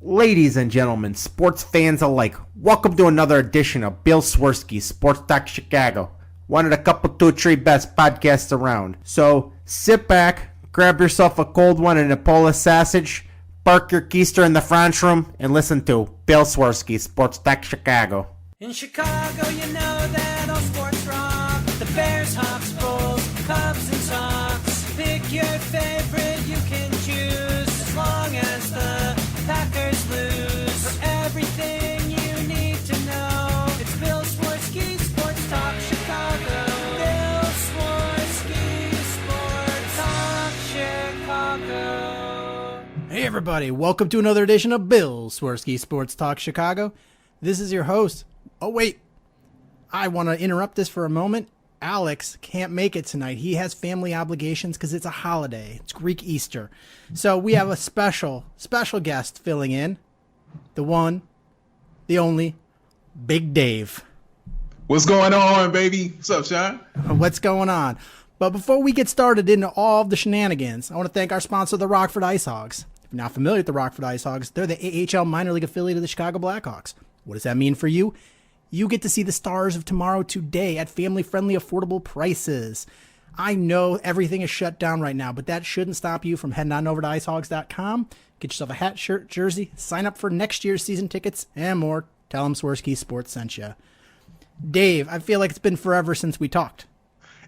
Ladies and gentlemen, sports fans alike, welcome to another edition of Bill Swirsky's Sports Talk Chicago, one of the couple, two, three best podcasts around. So sit back, grab yourself a cold one and a Polish sausage, park your keister in the French room, and listen to Bill Swirsky's Sports Talk Chicago. In Chicago, you know that all sports rock. The Bears, Hawks, Bulls, Cubs, and Sox. Pick your favorite, you can choose, as long as the Packers lose. For everything you need to know, it's Bill Swirsky's Sports Talk Chicago. Bill Swirsky's Sports Talk Chicago. Hey everybody, welcome to another edition of Bill Swirsky Sports Talk Chicago. This is your host. Oh wait, I want to interrupt this for a moment. Alex can't make it tonight. He has family obligations because it's a holiday. It's Greek Easter. So we have a special guest filling in. The one, the only, Big Dave. What's going on, baby? What's up, Sean? What's going on? But before we get started into all of the shenanigans, I want to thank our sponsor, the Rockford Ice Hogs. If you're not familiar with the Rockford Ice Hogs, they're the AHL minor league affiliate of the Chicago Blackhawks. What does that mean for you? You get to see the stars of tomorrow today at family-friendly, affordable prices. I know everything is shut down right now, but that shouldn't stop you from heading on over to icehogs.com. Get yourself a hat, shirt, jersey, sign up for next year's season tickets, and more. Tell them Swirsky Sports sent you. Dave, I feel like it's been forever since we talked.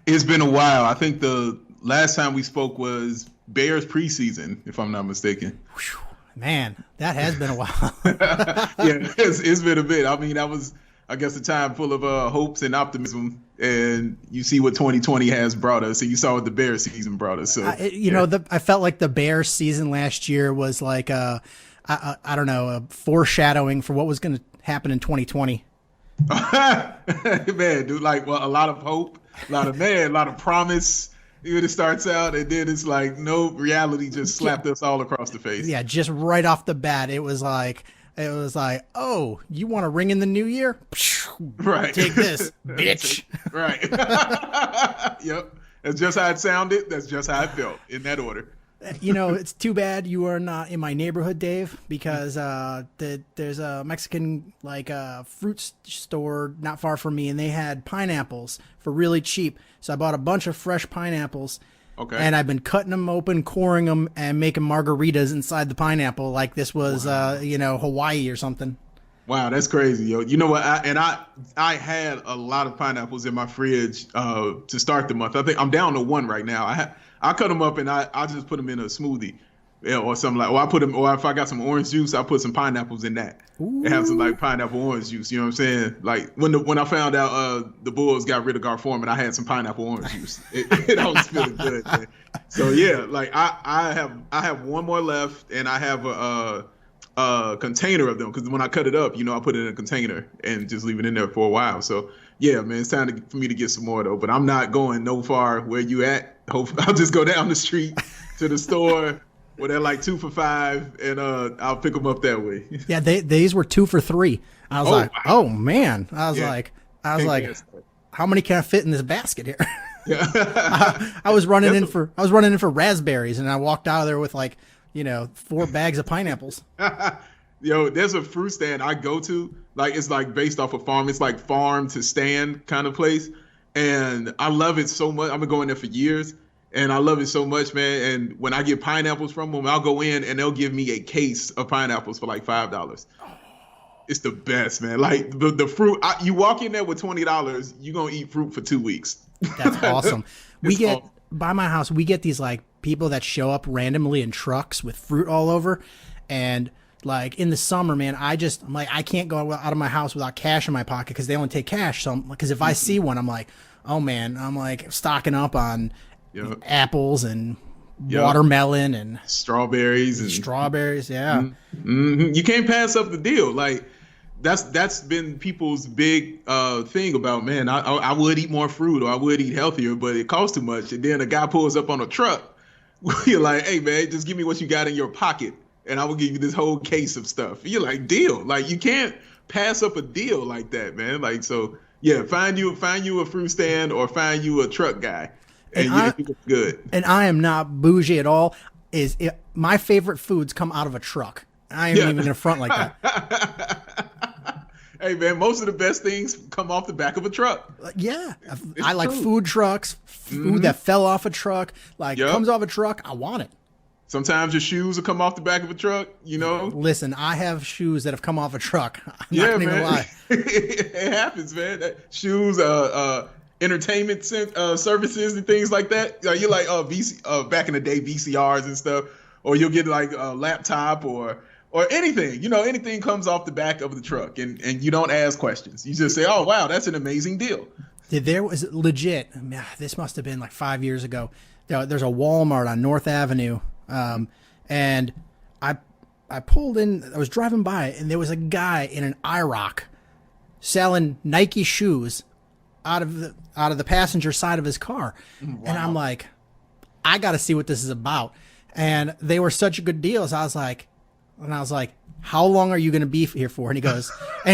It's been a while. I think the last time we spoke was Bears preseason, if I'm not mistaken. Whew, man, that has been a while. Yeah, it's been a bit. I mean, that was, I guess, a time full of hopes and optimism, and you see what 2020 has brought us, and you saw what the Bears season brought us. So I felt like the Bears season last year was like I don't know, a foreshadowing for what was going to happen in 2020. Man, dude, like, well, a lot of hope, a lot of promise. It starts out, and then it's like no reality just slapped us all across the face. Yeah, just right off the bat, it was like, oh, you want to ring in the new year? Right. Take this, bitch. Right. Yep. That's just how it sounded. That's just how it felt, in that order. You know, it's too bad you are not in my neighborhood, Dave, because there's a Mexican fruit store not far from me, and they had pineapples for really cheap. So I bought a bunch of fresh pineapples. Okay. And I've been cutting them open, coring them, and making margaritas inside the pineapple like this was, Hawaii or something. Wow, that's crazy, yo. You know what? I had a lot of pineapples in my fridge to start the month. I think I'm down to one right now. I cut them up and I just put them in a smoothie, or something like. Or if I got some orange juice, I put some pineapples in that. Ooh. And have some like pineapple orange juice. You know what I'm saying? Like when I found out the Bulls got rid of Gar Forman, I had some pineapple orange juice. I was feeling good. Man. So yeah, like I have one more left, and I have a container of them because when I cut it up, I put it in a container and just leave it in there for a while. So yeah, man, it's time for me to get some more though. But I'm not going no far where you at. I'll just go down the street to the store where they're like 2 for $5, and I'll pick them up that way. Yeah, these were 2 for $3. I was like, wow. Oh man, I was like, how many can I fit in this basket here? Yeah. I was running in for raspberries, and I walked out of there with 4 bags of pineapples. Yo, there's a fruit stand I go to, it's based off a farm. It's like farm to stand kind of place. And I love it so much. I've been going there for years, and I love it so much, man. And when I get pineapples from them, I'll go in and they'll give me a case of pineapples for like $5. It's the best, man. Like the fruit, you walk in there with $20, you're going to eat fruit for 2 weeks. That's awesome. By my house, we get these people that show up randomly in trucks with fruit all over. And in the summer, man, I'm like, I can't go out of my house without cash in my pocket because they only take cash. So, because if I see one, I'm like, oh man, I'm like stocking up on apples and watermelon and strawberries. Yeah. Mm-hmm. You can't pass up the deal. That's been people's big thing about, man, I would eat more fruit or I would eat healthier, but it costs too much. And then a guy pulls up on a truck. You're like, hey man, just give me what you got in your pocket, and I will give you this whole case of stuff. You're like, deal. You can't pass up a deal like that, man. So yeah, find you a fruit stand or find you a truck guy, and you look good. And I am not bougie at all. My favorite foods come out of a truck. I ain't even gonna front like that. Hey man, most of the best things come off the back of a truck. Yeah, It's I like true. food trucks, food that fell off a truck, like Yep. comes off a truck. I want it. Sometimes your shoes will come off the back of a truck, you know? Listen, I have shoes that have come off a truck. I'm not Yeah, gonna even man. lie. It happens, man. Shoes, entertainment services and things like that. You're like back in the day VCRs and stuff, or you'll get like a laptop or anything. You know, anything comes off the back of the truck, and you don't ask questions. You just say, "Oh wow, that's an amazing deal." There was legit. This must have been like 5 years ago. There's a Walmart on North Avenue, and I pulled in. I was driving by, and there was a guy in an IROC selling Nike shoes out of the passenger side of his car, and I'm like, I got to see what this is about. And they were such good deals. I was like, how long are you going to be here for? And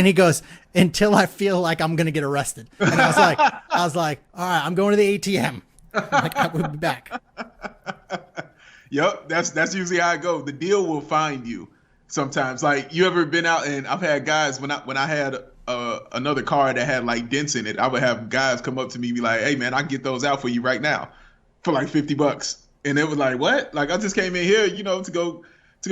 he goes, until I feel like I'm going to get arrested. And I was like, all right, I'm going to the ATM. Like, I will be back. Yep, that's usually how it goes. The deal will find you sometimes. Like, you ever been out, and I've had guys when I had another car that had like dents in it, I would have guys come up to me and be like, "Hey man, I can get those out for you right now for like $50." And it was like, "What?" Like, I just came in here, you know, to go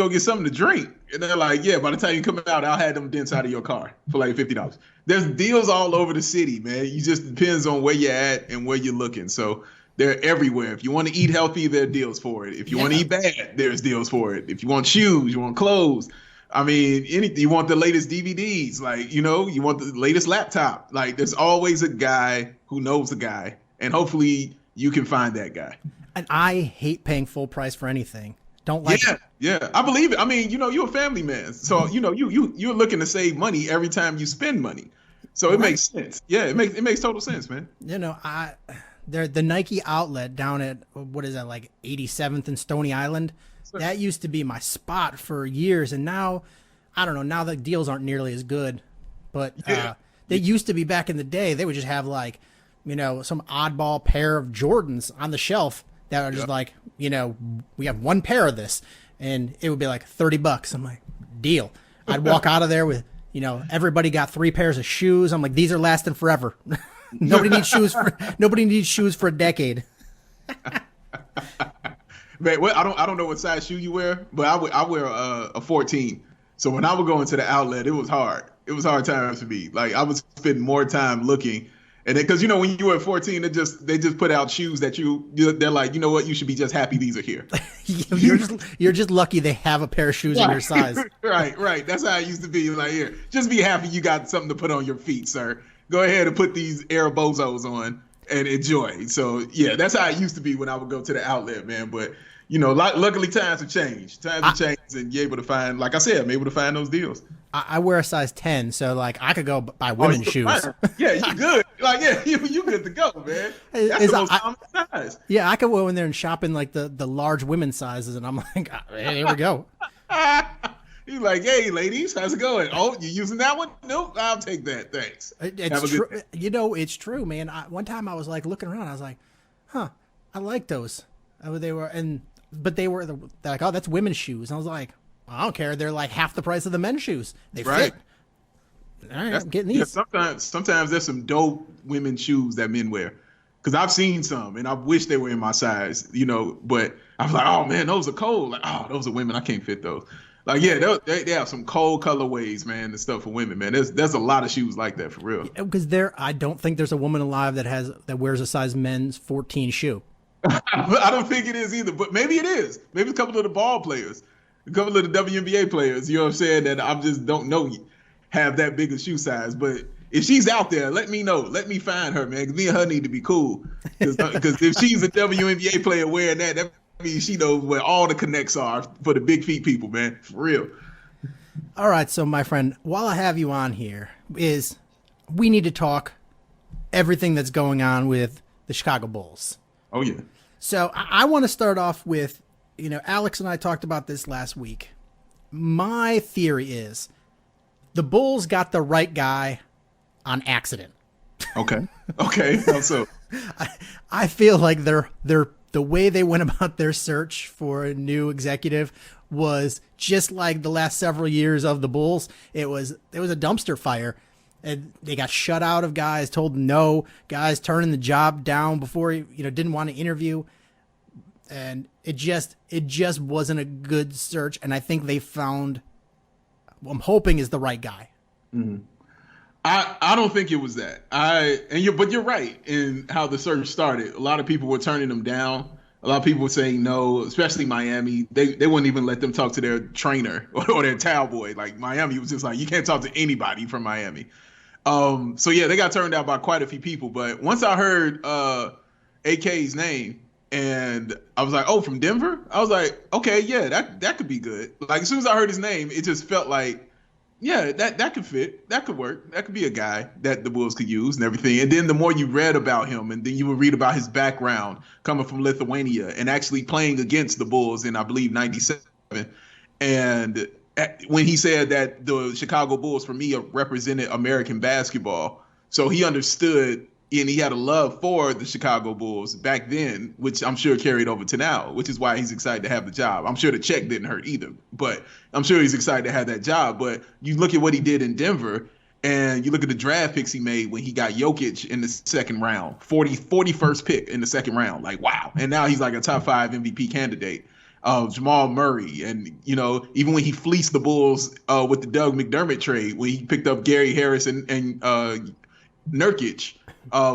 get something to drink. And they're like, "Yeah, by the time you come out, I'll have them dents out of your car for like $50." There's deals all over the city, man. You just depends on where you're at and where you're looking. So they're everywhere. If you want to eat healthy, there are deals for it. If you want to eat bad, there's deals for it. If you want shoes, you want clothes. I mean, anything. You want the latest DVDs, like, you know, you want the latest laptop. Like, there's always a guy who knows a guy, and hopefully you can find that guy. And I hate paying full price for anything. Don't like it. Yeah, I believe it. I mean, you know, you're a family man, so you know, you're looking to save money every time you spend money. So it makes sense. Yeah, it makes total sense, man. You know, the Nike outlet down at, what is that, like 87th and Stony Island? That used to be my spot for years, and now, I don't know, now the deals aren't nearly as good. But they used to be back in the day, they would just have like, you know, some oddball pair of Jordans on the shelf that are just like, you know, we have one pair of this, and it would be like $30. I'm like, deal. I'd walk out of there with, you know, everybody got 3 pairs of shoes. I'm like, these are lasting forever. Nobody needs shoes for a decade. Man, well, I don't know what size shoe you wear, but I wear a 14. So when I would go into the outlet, it was hard. It was hard times for me. Like, I was spending more time looking, and then, because you know, when you were 14, they just put out shoes that they're like, you know what, you should be just happy these are here. You're just lucky they have a pair of shoes in your size. Right. That's how it used to be. Like, here, just be happy you got something to put on your feet, sir. Go ahead and put these Air Bozos on and enjoy. So yeah, that's how it used to be when I would go to the outlet, man. But you know, luckily times have changed. And you're able to find, like I said, I'm able to find those deals. I wear a size 10, so like I could go buy women's shoes. Yeah, you good. Like, yeah, you good to go, man. That's the most common size. Yeah, I could go in there and shop in like the large women's sizes, and I'm like, hey, here we go. He's like, hey, ladies, how's it going? Oh, you using that one? Nope, I'll take that. Thanks. It's true. You know, it's true, man. One time I was like looking around, I was like, huh, I like those. But they were like, oh, that's women's shoes. And I was like, I don't care. They're like half the price of the men's shoes. They fit. All right, I'm getting these. Yeah, sometimes there's some dope women's shoes that men wear. Because I've seen some, and I wish they were in my size, you know. But I'm like, oh man, those are cold. Like, oh, those are women. I can't fit those. Like, yeah, they have some cold colorways, man, and stuff for women, man. There's a lot of shoes like that for real. Because I don't think there's a woman alive that wears a size men's 14 shoe. I don't think it is either, but maybe it is. Maybe a couple of the ball players, a couple of the WNBA players, you know what I'm saying, that I just don't know have that big a shoe size. But if she's out there, let me know. Let me find her, man, because me and her need to be cool. Because if she's a WNBA player wearing that means she knows where all the connects are for the big feet people, man. For real. All right, so my friend, while I have you on here, we need to talk everything that's going on with the Chicago Bulls. Oh, yeah. So I want to start off with, you know, Alex and I talked about this last week. My theory is the Bulls got the right guy on accident. Okay. How so? I feel like the way they went about their search for a new executive was just like the last several years of the Bulls. It was a dumpster fire. And they got shut out of guys, told no, guys turning the job down before didn't want to interview. And it just wasn't a good search. And I think they found, I'm hoping, is the right guy. Mm-hmm. I don't think it was that. But you're right in how the search started. A lot of people were turning them down. A lot of people were saying no, especially Miami. They wouldn't even let them talk to their trainer or their towel boy. Like Miami was just like, you can't talk to anybody from Miami. So yeah, they got turned down by quite a few people. But once I heard AK's name, and I was like, oh, from Denver? I was like, okay, yeah, that could be good. Like as soon as I heard his name, it just felt like, yeah, that could fit. That could work. That could be a guy that the Bulls could use and everything. And then the more you read about him, and then you would read about his background coming from Lithuania and actually playing against the Bulls in, I believe, 97. And when he said that the Chicago Bulls, for me, represented American basketball. So he understood, and he had a love for the Chicago Bulls back then, which I'm sure carried over to now, which is why he's excited to have the job. I'm sure the check didn't hurt either, but I'm sure he's excited to have that job. But you look at what he did in Denver, and you look at the draft picks he made when he got Jokic in the second round, 41st pick in the second round. Like, wow. And now he's like a top 5 MVP candidate. Jamal Murray, and even when he fleeced the Bulls with the Doug McDermott trade, when he picked up Gary Harris and Nurkic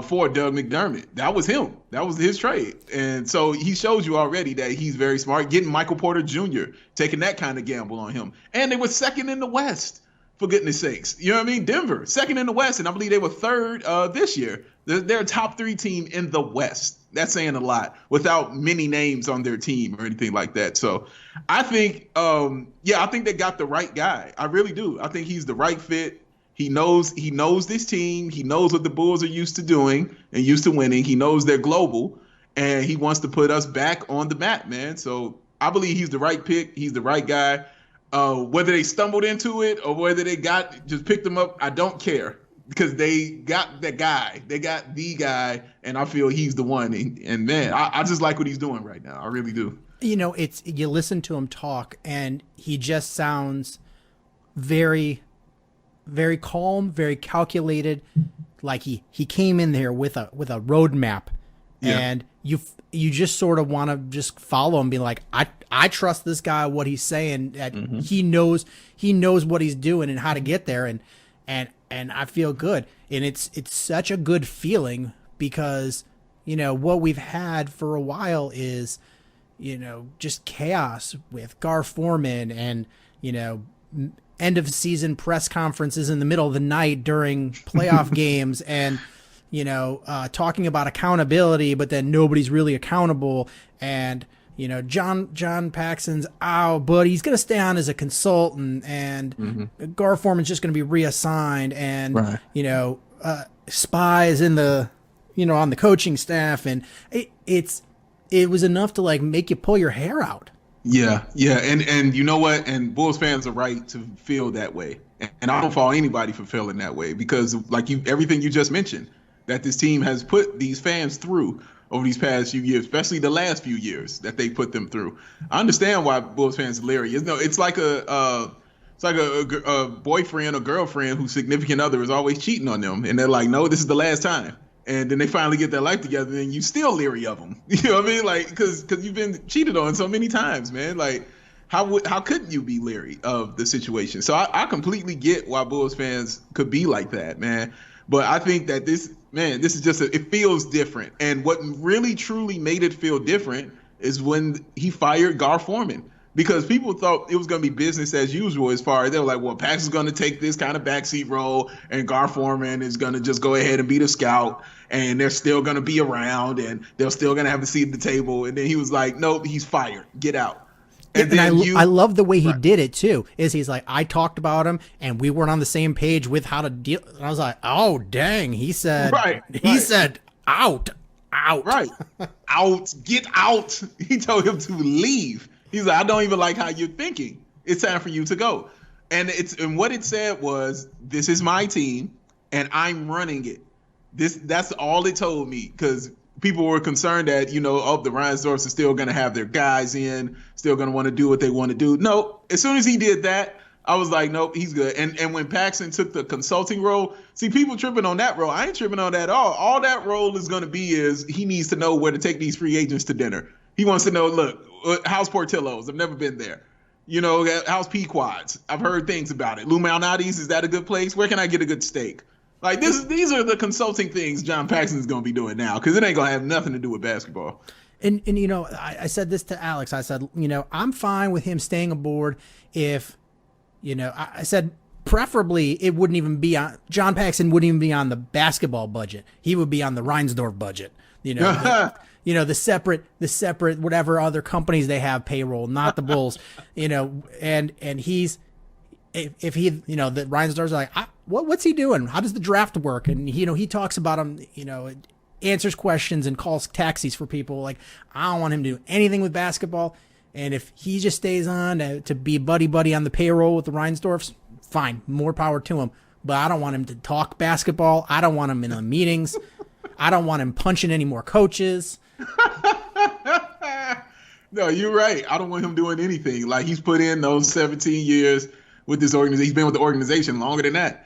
for Doug McDermott, that was him. That was his trade. And so he shows you already that he's very smart. Getting Michael Porter Jr., taking that kind of gamble on him, and they were second in the West. For goodness sakes, you know what I mean? Denver, second in the West, and I believe they were third this year. They're a top 3 team in the West. That's saying a lot without many names on their team or anything like that. So I think, I think they got the right guy. I really do. I think he's the right fit. He knows this team. He knows what the Bulls are used to doing and used to winning. He knows they're global, and he wants to put us back on the map, man. So I believe he's the right pick. He's the right guy. Whether they stumbled into it or whether they just picked him up, I don't care, because they got the guy. They got the guy, and I feel he's the one. And man, I just like what he's doing right now. I really do. You listen to him talk, and he just sounds very, very calm, very calculated. Like he came in there with a roadmap, and you just sort of want to just follow him, be like, I trust this guy, what he's saying, that he knows what he's doing and how to get there, and I feel good. And it's such a good feeling, because what we've had for a while is just chaos with Gar Forman, and end of season press conferences in the middle of the night during playoff games, and talking about accountability, but then nobody's really accountable. And, John Paxson's out, but he's going to stay on as a consultant, and Gar Forman's just going to be reassigned, and, right. Spies in the, on the coaching staff. And it was enough to like make you pull your hair out. Yeah. And you know what? And Bulls fans are right to feel that way. And I don't fault anybody for feeling that way, because like everything you just mentioned, that this team has put these fans through over these past few years, especially the last few years that they put them through. I understand why Bulls fans are leery. It's like a boyfriend or girlfriend whose significant other is always cheating on them, and they're like, no, this is the last time. And then they finally get their life together, and you still leery of them. You know what I mean? Like, because you've been cheated on so many times, man. Like, how couldn't you be leery of the situation? So I completely get why Bulls fans could be like that, man. But I think that this is just it feels different. And what really truly made it feel different is when he fired Gar Forman, because people thought it was going to be business as usual, as far as they were like, well, Pax is going to take this kind of backseat role, and Gar Forman is going to just go ahead and be the scout, and they're still going to be around, and they're still going to have a seat at the table. And then he was like, nope, he's fired. Get out. And I love the way he did it too. Is he's like, I talked about him, and we weren't on the same page with how to deal. And I was like, oh dang, he said, said out, right, out, get out. He told him to leave. He's like, I don't even like how you're thinking. It's time for you to go. And what it said was, this is my team, and I'm running it. That's all it told me, because people were concerned that, the Reinsdorfs are still going to have their guys in, still going to want to do what they want to do. No, as soon as he did that, I was like, nope, he's good. And when Paxson took the consulting role, see, people tripping on that role. I ain't tripping on that at all. All that role is going to be is he needs to know where to take these free agents to dinner. He wants to know, look, how's Portillo's? I've never been there. How's Pequod's? I've heard things about it. Lou Malnati's, is that a good place? Where can I get a good steak? Like these are the consulting things John Paxson's going to be doing now, because it ain't going to have nothing to do with basketball. And I said this to Alex. I said, I'm fine with him staying aboard if, I said preferably it wouldn't even be on, John Paxson wouldn't even be on the basketball budget. He would be on the Reinsdorf budget. The separate whatever other companies they have payroll, not the Bulls. And he's if he the Reinsdorf's like, what's he doing? How does the draft work? And he talks about him. Answers questions and calls taxis for people. Like, I don't want him to do anything with basketball. And if he just stays on to be buddy on the payroll with the Reinsdorfs, fine, more power to him. But I don't want him to talk basketball. I don't want him in the meetings. I don't want him punching any more coaches. No, you're right. I don't want him doing anything. Like, he's put in those 17 years with this organization. He's been with the organization longer than that.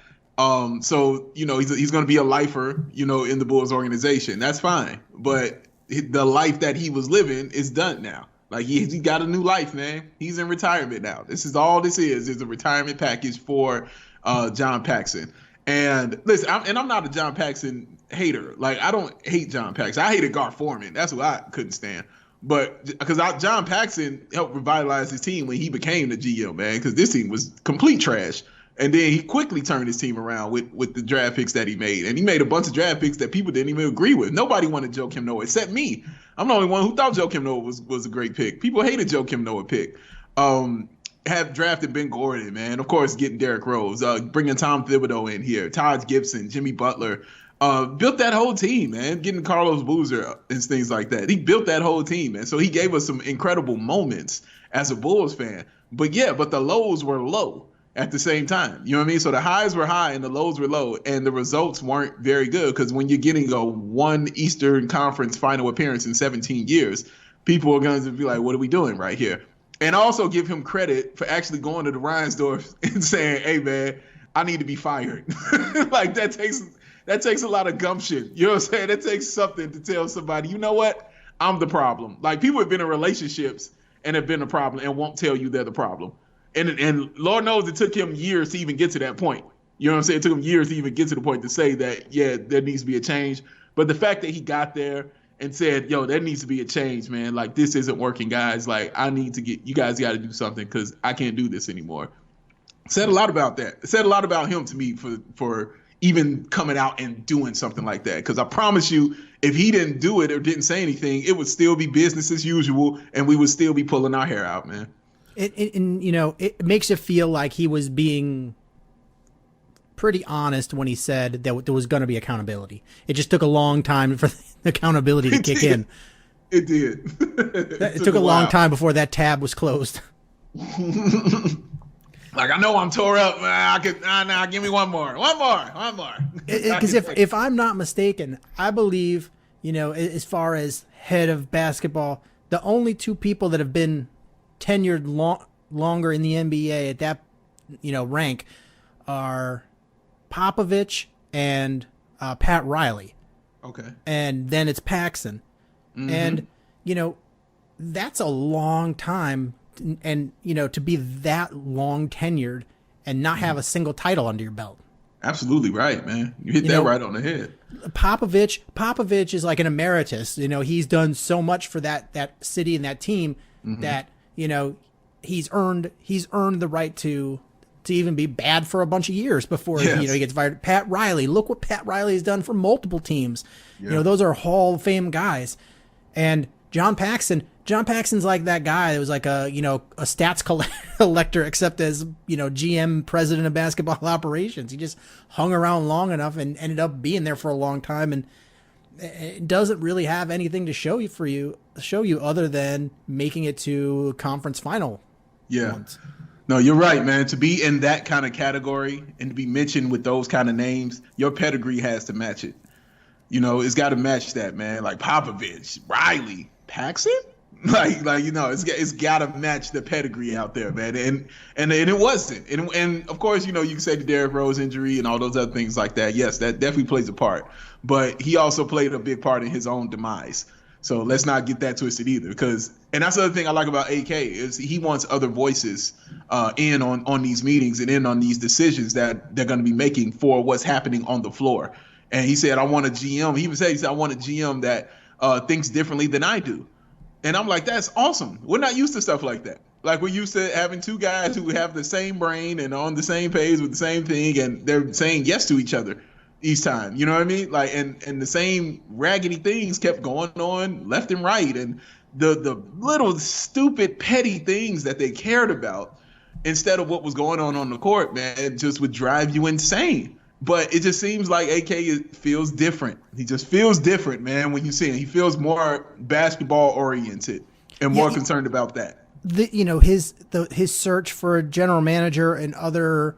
So he's going to be a lifer, in the Bulls organization. That's fine. But the life that he was living is done now. Like, he got a new life, man. He's in retirement now. This is all this is a retirement package for John Paxson. And listen, I'm not a John Paxson hater. Like, I don't hate John Paxson. I hated Gar Forman. That's what I couldn't stand. But because John Paxson helped revitalize his team when he became the GM, man, because this team was complete trash. And then he quickly turned his team around with the draft picks that he made. And he made a bunch of draft picks that people didn't even agree with. Nobody wanted Joakim Noah except me. I'm the only one who thought Joakim Noah was a great pick. People hated Joakim Noah pick. Have drafted Ben Gordon, man. Of course, getting Derrick Rose, bringing Tom Thibodeau in here, Todd Gibson, Jimmy Butler. Built that whole team, man, getting Carlos Boozer and things like that. He built that whole team, man. So he gave us some incredible moments as a Bulls fan. But the lows were low at the same time. You know what I mean? So the highs were high and the lows were low, and the results weren't very good, because when you're getting a one Eastern Conference final appearance in 17 years, people are going to be like, what are we doing right here? And also give him credit for actually going to the Reinsdorf and saying, hey, man, I need to be fired. Like, that takes a lot of gumption. You know what I'm saying? That takes something to tell somebody, you know what? I'm the problem. Like, people have been in relationships and have been a problem and won't tell you they're the problem. And Lord knows it took him years to even get to that point. You know what I'm saying? It took him years to even get to the point to say that, yeah, there needs to be a change. But the fact that he got there and said, yo, there needs to be a change, man. Like, this isn't working, guys. Like, you guys got to do something, because I can't do this anymore. Said a lot about that. It said a lot about him to me for even coming out and doing something like that. Because I promise you, if he didn't do it or didn't say anything, it would still be business as usual, and we would still be pulling our hair out, man. It makes it feel like he was being pretty honest when he said that there was going to be accountability. It just took a long time for the accountability to kick in. It did. It took a long time before that tab was closed. Like, I know I'm tore up. Give me one more. Because if I'm not mistaken, I believe, as far as head of basketball, the only two people that have been tenured longer in the NBA at that, rank are Popovich and Pat Riley. Okay. And then it's Paxson. Mm-hmm. And, that's a long time. And, to be that long tenured and not have a single title under your belt. Absolutely right, man. You hit that right on the head. Popovich is like an emeritus. He's done so much for that city and that team that, he's earned the right to even be bad for a bunch of years before he gets fired. Pat Riley, look what Pat Riley has done for multiple teams. Yeah. Those are Hall of Fame guys. And John Paxson's like that guy that was like a stats collector, except as, GM, president of basketball operations. He just hung around long enough and ended up being there for a long time. And it doesn't really have anything to show you other than making it to conference final. Yeah. Once. No, you're right, man. To be in that kind of category and to be mentioned with those kind of names, your pedigree has to match it. It's got to match that, man. Like Popovich, Riley, Paxson. It's got to match the pedigree out there, man. And it wasn't. And of course, you can say the Derrick Rose injury and all those other things like that. Yes, that definitely plays a part. But he also played a big part in his own demise. So let's not get that twisted either. And that's the other thing I like about AK is he wants other voices in on these meetings and in on these decisions that they're going to be making for what's happening on the floor. And he said, I want a GM. He said, I want a GM that thinks differently than I do. And I'm like, that's awesome. We're not used to stuff like that. Like, we're used to having two guys who have the same brain and on the same page with the same thing, and they're saying yes to each other each time. You know what I mean? Like, and the same raggedy things kept going on left and right. And the little stupid petty things that they cared about instead of what was going on the court, man, it just would drive you insane. But it just seems like AK feels different. He just feels different, man, when you see him. He feels more basketball oriented and more concerned about that. His search for a general manager and other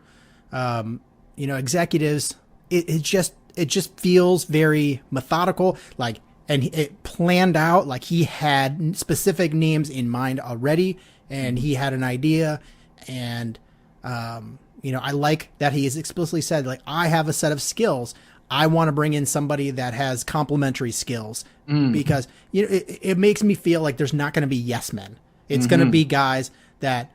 executives, it just feels very methodical, and it planned out, like he had specific names in mind already, and he had an idea, and I like that he has explicitly said, like, I have a set of skills. I want to bring in somebody that has complementary skills because it makes me feel like there's not going to be yes men. It's going to be guys that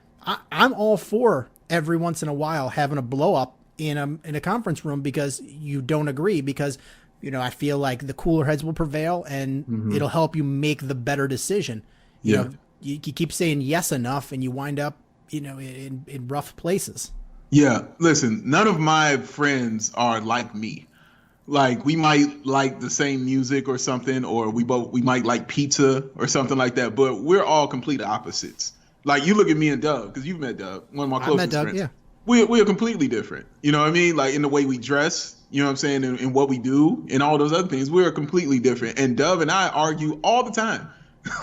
I'm all for every once in a while having a blow up in a conference room because you don't agree, because I feel like the cooler heads will prevail and it'll help you make the better decision. You keep saying yes enough and you wind up in rough places. Yeah, listen, none of my friends are like me. Like, we might like the same music or something, or we might like pizza or something like that, but we're all complete opposites. Like, you look at me and Dub, because you've met Dub, one of my closest friends. Yeah. We are completely different. You know what I mean? Like, in the way we dress, you know what I'm saying, and what we do, and all those other things, we're completely different. And Dub and I argue all the time.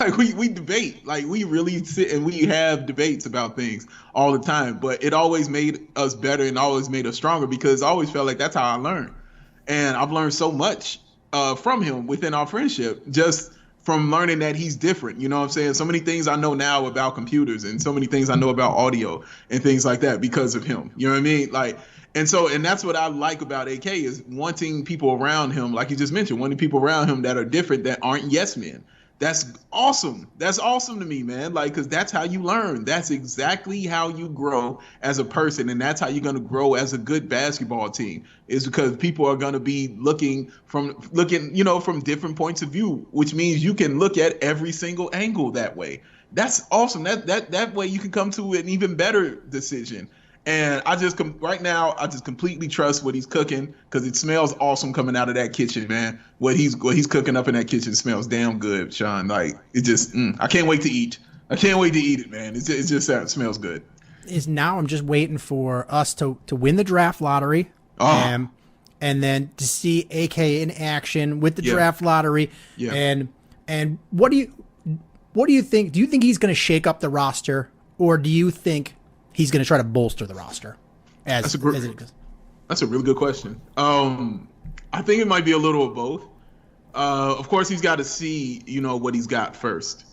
Like, we debate. Like, we really sit and we have debates about things all the time. But it always made us better and always made us stronger, because I always felt like that's how I learned. And I've learned so much from him within our friendship, just from learning that he's different. You know what I'm saying? So many things I know now about computers, and so many things I know about audio and things like that because of him. You know what I mean? Like, and that's what I like about AK, is wanting people around him, like you just mentioned, wanting people around him that are different, that aren't yes men. That's awesome. That's awesome to me, man. Like, because that's how you learn. That's exactly how you grow as a person. And that's how you're going to grow as a good basketball team, is because people are going to be looking from different points of view, which means you can look at every single angle that way. That's awesome. That way you can come to an even better decision. And right now, I just completely trust what he's cooking, because it smells awesome coming out of that kitchen, man. What he's cooking up in that kitchen smells damn good, Sean. Like, it just, I can't wait to eat. I can't wait to eat it, man. It smells good. Now I'm just waiting for us to win the draft lottery, and then to see AK in action with the draft lottery. Yeah. And what do you think? Do you think he's going to shake up the roster, or do you think he's going to try to bolster the roster? That's a really good question. I think it might be a little of both. Of course, he's got to see, what he's got first.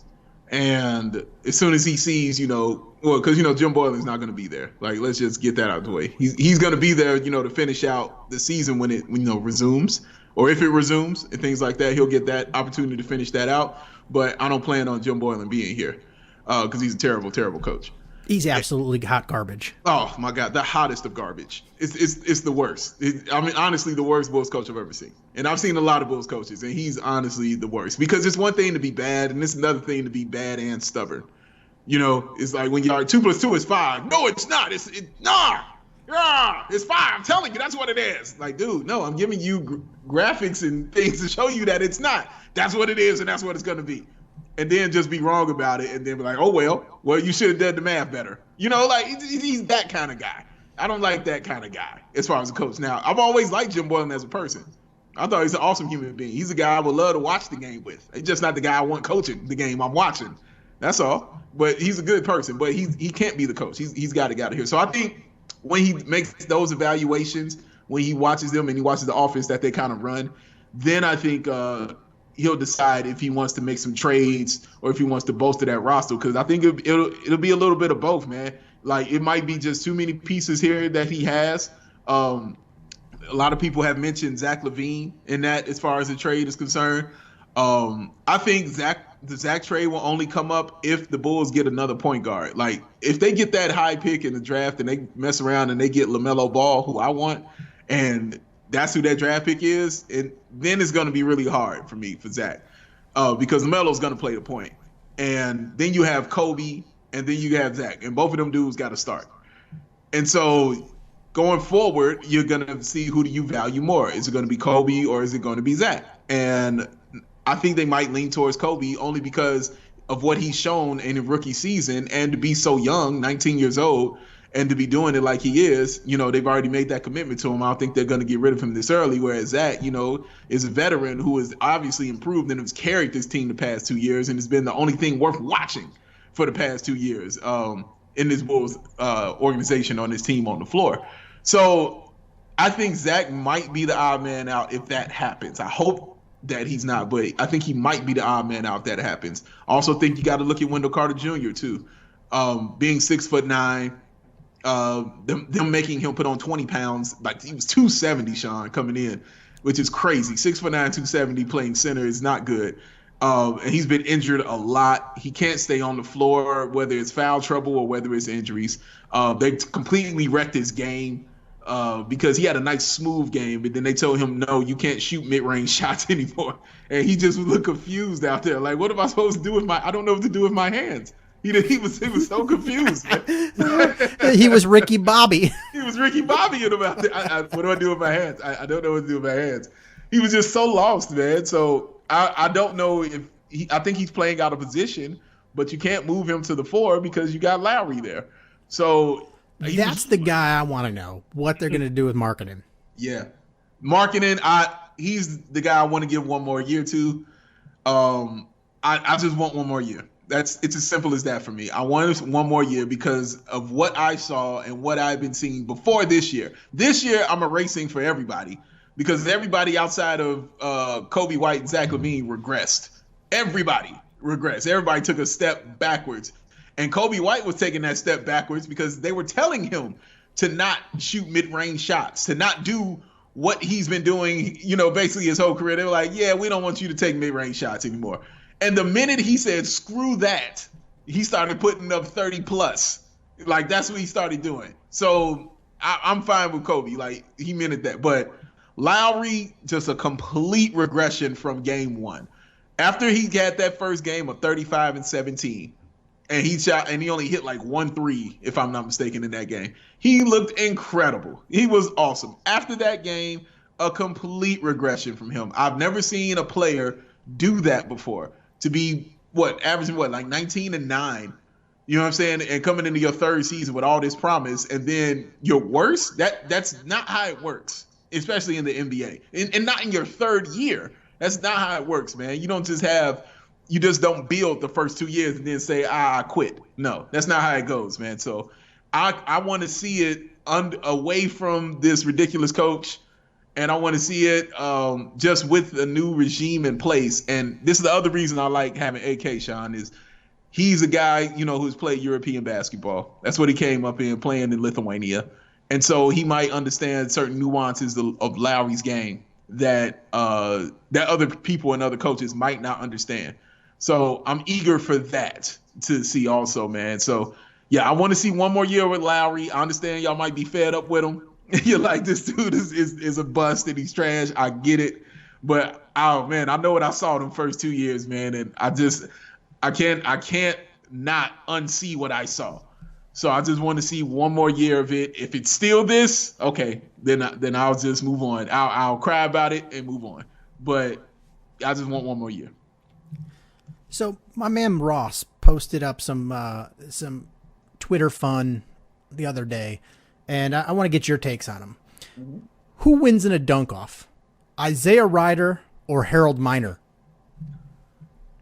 And as soon as he sees, because, Jim Boylen's not going to be there. Like, let's just get that out of the way. He's going to be there, to finish out the season when it, resumes, or if it resumes and things like that. He'll get that opportunity to finish that out. But I don't plan on Jim Boylen being here because he's a terrible, terrible coach. He's absolutely hot garbage. Oh my God, the hottest of garbage. It's the worst. Honestly, the worst Bulls coach I've ever seen. And I've seen a lot of Bulls coaches, and he's honestly the worst, because it's one thing to be bad, and it's another thing to be bad and stubborn. It's like when you're 2 + 2 is 5. No, it's not. It's 5. I'm telling you, that's what it is. Like, dude, no, I'm giving you graphics and things to show you that it's not. That's what it is, and that's what it's going to be. And then just be wrong about it, and then be like, oh, well, you should have done the math better. Like, he's that kind of guy. I don't like that kind of guy as far as a coach. Now, I've always liked Jim Boylen as a person. I thought he's an awesome human being. He's a guy I would love to watch the game with. He's just not the guy I want coaching the game I'm watching. That's all. But he's a good person. But he can't be the coach. He's got to get out of here. So I think when he makes those evaluations, when he watches them and he watches the offense that they kind of run, then I think he'll decide if he wants to make some trades or if he wants to bolster that roster. Because I think it'll be a little bit of both, man. Like, it might be just too many pieces here that he has. A lot of people have mentioned Zach LaVine in that as far as the trade is concerned. I think the Zach trade will only come up if the Bulls get another point guard. Like, if they get that high pick in the draft and they mess around and they get LaMelo Ball, who I want, and that's who that draft pick is, and then it's going to be really hard for me for Zach, because LaMelo's going to play the point. And then you have Kobe, and then you have Zach, and both of them dudes got to start. And so going forward, you're going to see who do you value more. Is it going to be Kobe or is it going to be Zach? And I think they might lean towards Kobe only because of what he's shown in a rookie season, and to be so young, 19 years old, and to be doing it like he is, they've already made that commitment to him. I don't think they're going to get rid of him this early, whereas Zach, is a veteran who has obviously improved and has carried this team the past 2 years and has been the only thing worth watching for the past 2 years in this Bulls organization, on this team, on the floor. So I think Zach might be the odd man out if that happens. I hope that he's not, but I think he might be the odd man out if that happens. I also think you got to look at Wendell Carter Jr. too. Being 6'9", them making him put on 20 pounds. Like, he was 270, Sean, coming in, which is crazy. 6'9", 270 playing center is not good. And he's been injured a lot. He can't stay on the floor, whether it's foul trouble or whether it's injuries. They completely wrecked his game because he had a nice smooth game, but then they told him, no, you can't shoot mid-range shots anymore. And he just looked confused out there. Like, what am I supposed to do with I don't know what to do with my hands. He was so confused, man. He was Ricky Bobby. He was Ricky Bobby about there. What do I do with my hands? I don't know what to do with my hands. He was just so lost, man. So I don't know if I think he's playing out of position, but you can't move him to the 4 because you got Lowry there. So that's the guy I want to know what they're going to do with marketing. Yeah, marketing. He's the guy I want to give one more year to. I just want one more year. It's as simple as that for me. I want one more year because of what I saw and what I've been seeing before this year. This year, I'm erasing for everybody because everybody outside of Kobe White and Zach LaVine regressed. Everybody regressed. Everybody took a step backwards. And Kobe White was taking that step backwards because they were telling him to not shoot mid-range shots, to not do what he's been doing, basically his whole career. They were like, yeah, we don't want you to take mid-range shots anymore. And the minute he said, screw that, he started putting up 30 plus. Like, that's what he started doing. So I'm fine with Kobe. Like, he meant that. But Lowry, just a complete regression from game one. After he got that first game of 35 and 17, and he shot, and he only hit like 1 3, if I'm not mistaken, in that game. He looked incredible. He was awesome. After that game, a complete regression from him. I've never seen a player do that before. To be averaging like 19 and 9, you know what I'm saying? And coming into your third season with all this promise, and then you're worse. That's not how it works, especially in the NBA, and not in your third year. That's not how it works, man. You just don't build the first 2 years and then say, I quit. No, that's not how it goes, man. So I want to see it away from this ridiculous coach. And I want to see it just with a new regime in place. And this is the other reason I like having AK, Sean, is he's a guy, who's played European basketball. That's what he came up in, playing in Lithuania. And so he might understand certain nuances of Lowry's game that other people and other coaches might not understand. So I'm eager for that to see also, man. So, yeah, I want to see one more year with Lowry. I understand y'all might be fed up with him. You're like, this dude is a bust and he's trash. I get it. But, oh, man, I know what I saw them first 2 years, man. And I can't not unsee what I saw. So I just want to see one more year of it. If it's still this, okay, then I'll just move on. I'll cry about it and move on. But I just want one more year. So my man Ross posted up some Twitter fun the other day, and I want to get your takes on them. Mm-hmm. Who wins in a dunk-off, Isaiah Ryder or Harold Miner?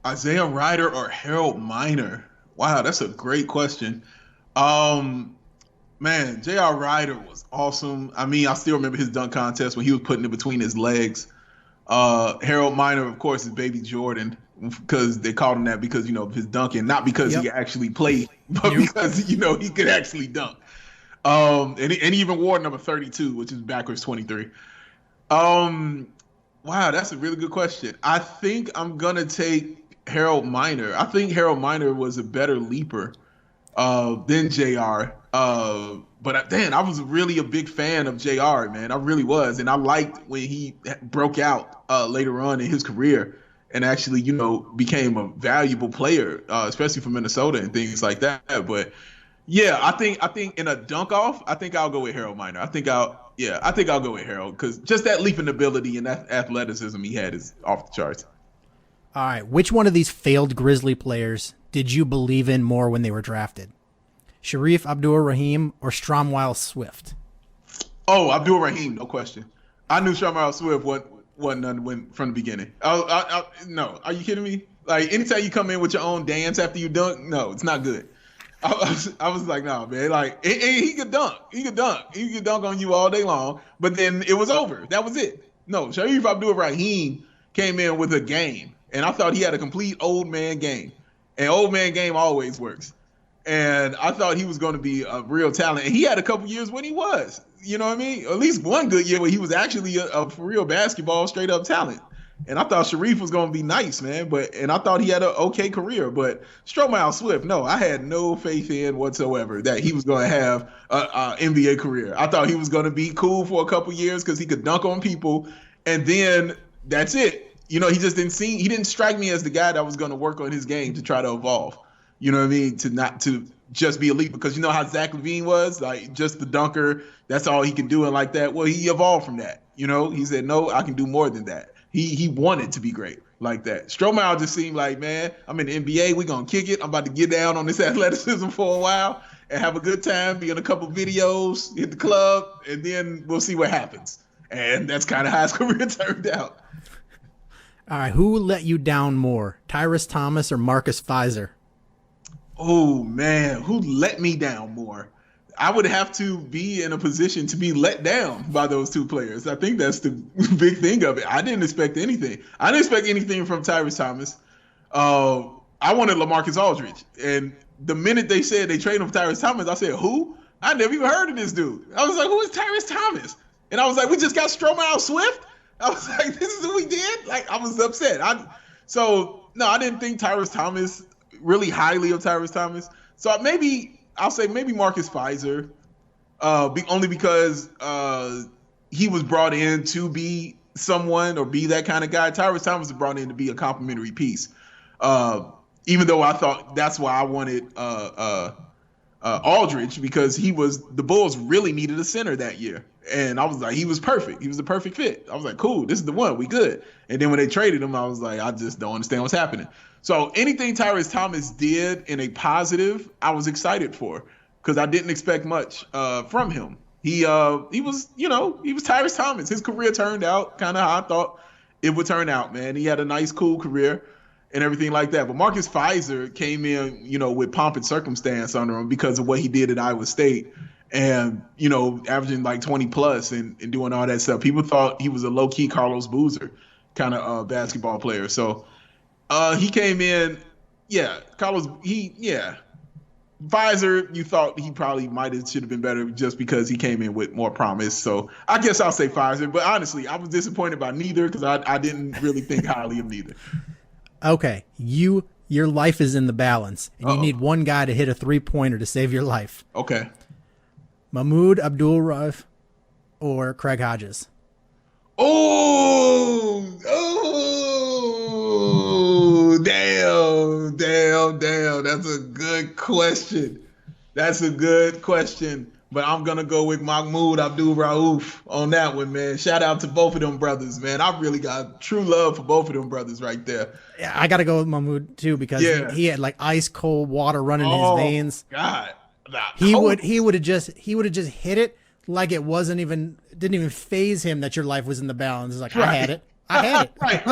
Isaiah Ryder or Harold Miner? Wow, that's a great question. Man, J.R. Ryder was awesome. I mean, I still remember his dunk contest when he was putting it between his legs. Harold Miner, of course, is Baby Jordan because they called him that because, of his dunking, not because he actually played, but because, he could actually dunk. And he even wore number 32, which is backwards 23. Wow, that's a really good question. I think I'm going to take Harold Miner. I think Harold Miner was a better leaper than JR. But I was really a big fan of JR, man. I really was. And I liked when he broke out later on in his career and actually, became a valuable player, especially for Minnesota and things like that. But yeah, I think in a dunk off, I think I'll go with Harold Miner. I think I'll go with Harold because just that leaping ability and that athleticism he had is off the charts. All right. Which one of these failed Grizzly players did you believe in more when they were drafted? Sharif Abdur-Rahim or Stromwile Swift? Oh, Abdur-Rahim, no question. I knew Stromwile Swift wasn't none from the beginning. No, are you kidding me? Like, anytime you come in with your own dance after you dunk, no, it's not good. I was like, nah, man. Like, he could dunk. He could dunk on you all day long. But then it was over. That was it. No, Sharif Abdur-Rahim came in with a game, and I thought he had a complete old man game. And old man game always works. And I thought he was going to be a real talent. And he had a couple years when he was. You know what I mean? At least one good year where he was actually a for real basketball straight up talent. And I thought Sharif was going to be nice, man. And I thought he had an okay career. But Stromile Swift, no, I had no faith in whatsoever that he was going to have an NBA career. I thought he was going to be cool for a couple years because he could dunk on people. And then that's it. He just he didn't strike me as the guy that was going to work on his game to try to evolve. You know what I mean? To just be elite, because you know how Zach LaVine was, like just the dunker. That's all he can do and like that. Well, he evolved from that. He said, no, I can do more than that. He wanted to be great like that. Stromile just seemed like, man, I'm in the NBA. We're going to kick it. I'm about to get down on this athleticism for a while and have a good time, be in a couple videos, hit the club, and then we'll see what happens. And that's kind of how his career turned out. All right, who let you down more, Tyrus Thomas or Marcus Fizer? Oh, man, who let me down more? I would have to be in a position to be let down by those two players. I think that's the big thing of it. I didn't expect anything. I didn't expect anything from Tyrus Thomas. I wanted LaMarcus Aldridge. And the minute they said they traded him for Tyrus Thomas, I said, who? I never even heard of this dude. I was like, who is Tyrus Thomas? And I was like, we just got Stromile Swift? I was like, this is what we did? Like, I was upset. I didn't think Tyrus Thomas, really highly of Tyrus Thomas. So I'll say maybe Marcus Fizer, only because he was brought in to be someone or be that kind of guy. Tyrus Thomas was brought in to be a complimentary piece. Even though I thought that's why I wanted Aldridge, because the Bulls really needed a center that year. And I was like, he was perfect. He was the perfect fit. I was like, cool, this is the one. We good. And then when they traded him, I was like, I just don't understand what's happening. So anything Tyrus Thomas did in a positive, I was excited for, because I didn't expect much from him. He was Tyrus Thomas. His career turned out kind of how I thought it would turn out, man. He had a nice, cool career and everything like that. But Marcus Fizer came in, with pomp and circumstance under him because of what he did at Iowa State. And, averaging like 20 plus and doing all that stuff. People thought he was a low-key Carlos Boozer kind of basketball player. So he came in, Fizer, you thought he probably should have been better just because he came in with more promise. So I guess I'll say Fizer. But honestly, I was disappointed by neither because I didn't really think highly of neither. Okay. Your life is in the balance, and you need one guy to hit a three-pointer to save your life. Okay. Mahmoud Abdul-Rauf or Craig Hodges? Damn. That's a good question. But I'm going to go with Mahmoud Abdul-Rauf on that one, man. Shout out to both of them brothers, man. I really got true love for both of them brothers right there. Yeah, I got to go with Mahmoud, too, because he had like ice cold water running in his veins. God. He would have just hit it like it didn't even faze him that your life was in the balance. It's like, right. I had it. Right.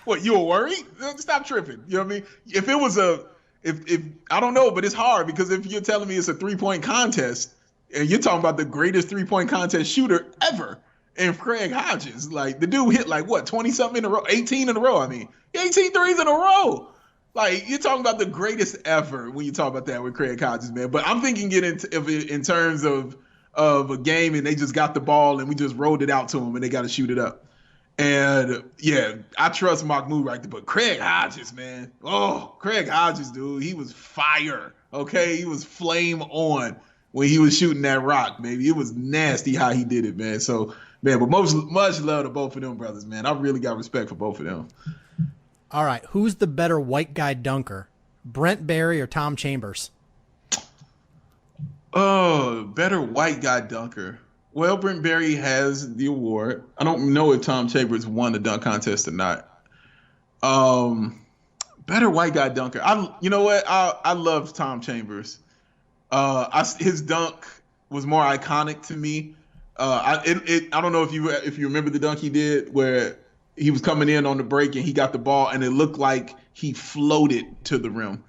What, you were worried? Stop tripping. You know what I mean? If it was if I don't know, but it's hard, because if you're telling me it's a 3-point contest and you're talking about the greatest 3-point contest shooter ever, and Craig Hodges. Like, the dude hit like, what, 20-something in a row? 18 in a row, I mean. 18 threes in a row. Like, you're talking about the greatest ever when you talk about that with Craig Hodges, man. But I'm thinking in terms of a game and they just got the ball and we just rolled it out to them and they got to shoot it up. And, yeah, I trust Mahmoud right there. But Craig Hodges, man. Oh, Craig Hodges, dude. He was fire, okay? He was flame on when he was shooting that rock, baby. It was nasty how he did it, man. So, man, but much love to both of them brothers, man. I really got respect for both of them. All right, who's the better white guy dunker, Brent Barry or Tom Chambers? Oh, better white guy dunker. Well, Brent Barry has the award. I don't know if Tom Chambers won the dunk contest or not. Better white guy dunker. You know what? I love Tom Chambers. His dunk was more iconic to me. I don't know if you remember the dunk he did where he was coming in on the break and he got the ball and it looked like he floated to the rim.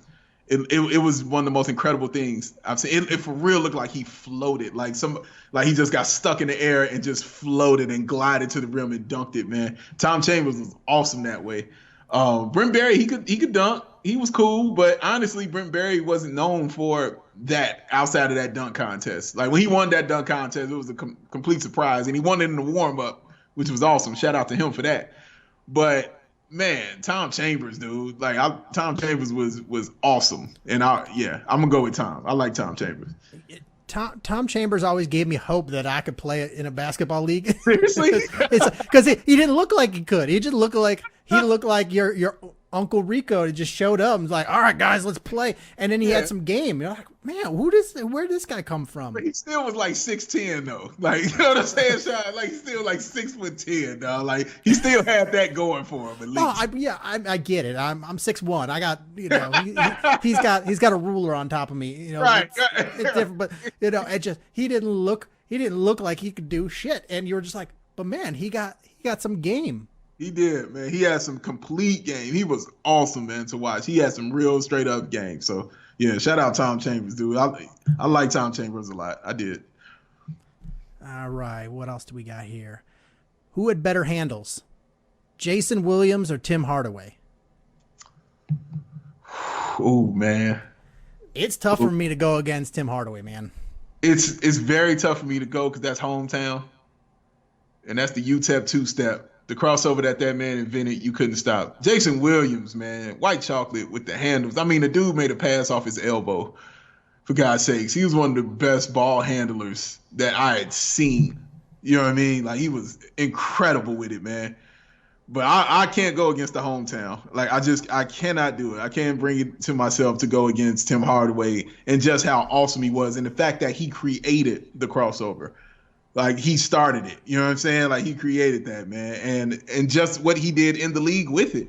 It was one of the most incredible things I've seen. It for real looked like he floated, like he just got stuck in the air and just floated and glided to the rim and dunked it, man. Tom Chambers was awesome that way. Brent Barry, he could dunk. He was cool, but honestly, Brent Barry wasn't known for that outside of that dunk contest. Like when he won that dunk contest, it was a complete surprise, and he won it in the warm up, which was awesome. Shout out to him for that. But man, Tom Chambers, dude, like Tom Chambers was awesome, and I'm gonna go with Tom. I like Tom Chambers. Tom Chambers always gave me hope that I could play in a basketball league. Seriously, because he didn't look like he could. He just looked like your Uncle Rico. He just showed up and was like, "All right, guys, let's play." And then he had some game. You're like, man, where did this guy come from? But he still was like 6'10" though. Like, you know what I'm saying, Sean? Like he's still like 6'10", dog. Like he still had that going for him at least. Oh, I get it. I'm 6'1". I got, he's got a ruler on top of me. You know, right. It's different, but he didn't look like he could do shit. And you're just like, but man, he got some game. He did, man. He had some complete game. He was awesome, man, to watch. He had some real straight up game. So yeah, shout out Tom Chambers, dude. I like Tom Chambers a lot. I did. All right, what else do we got here? Who had better handles, Jason Williams or Tim Hardaway? Oh man, it's tough for me to go against Tim Hardaway, man. It's very tough for me to go because that's hometown, and that's the UTEP two-step. The crossover that man invented, you couldn't stop. Jason Williams, man, white chocolate with the handles. I mean, the dude made a pass off his elbow, for God's sakes. He was one of the best ball handlers that I had seen. You know what I mean? Like, he was incredible with it, man. But I can't go against the hometown. Like, I cannot do it. I can't bring it to myself to go against Tim Hardaway and just how awesome he was and the fact that he created the crossover. Like, he started it, you know what I'm saying? Like, he created that, man. And just what he did in the league with it.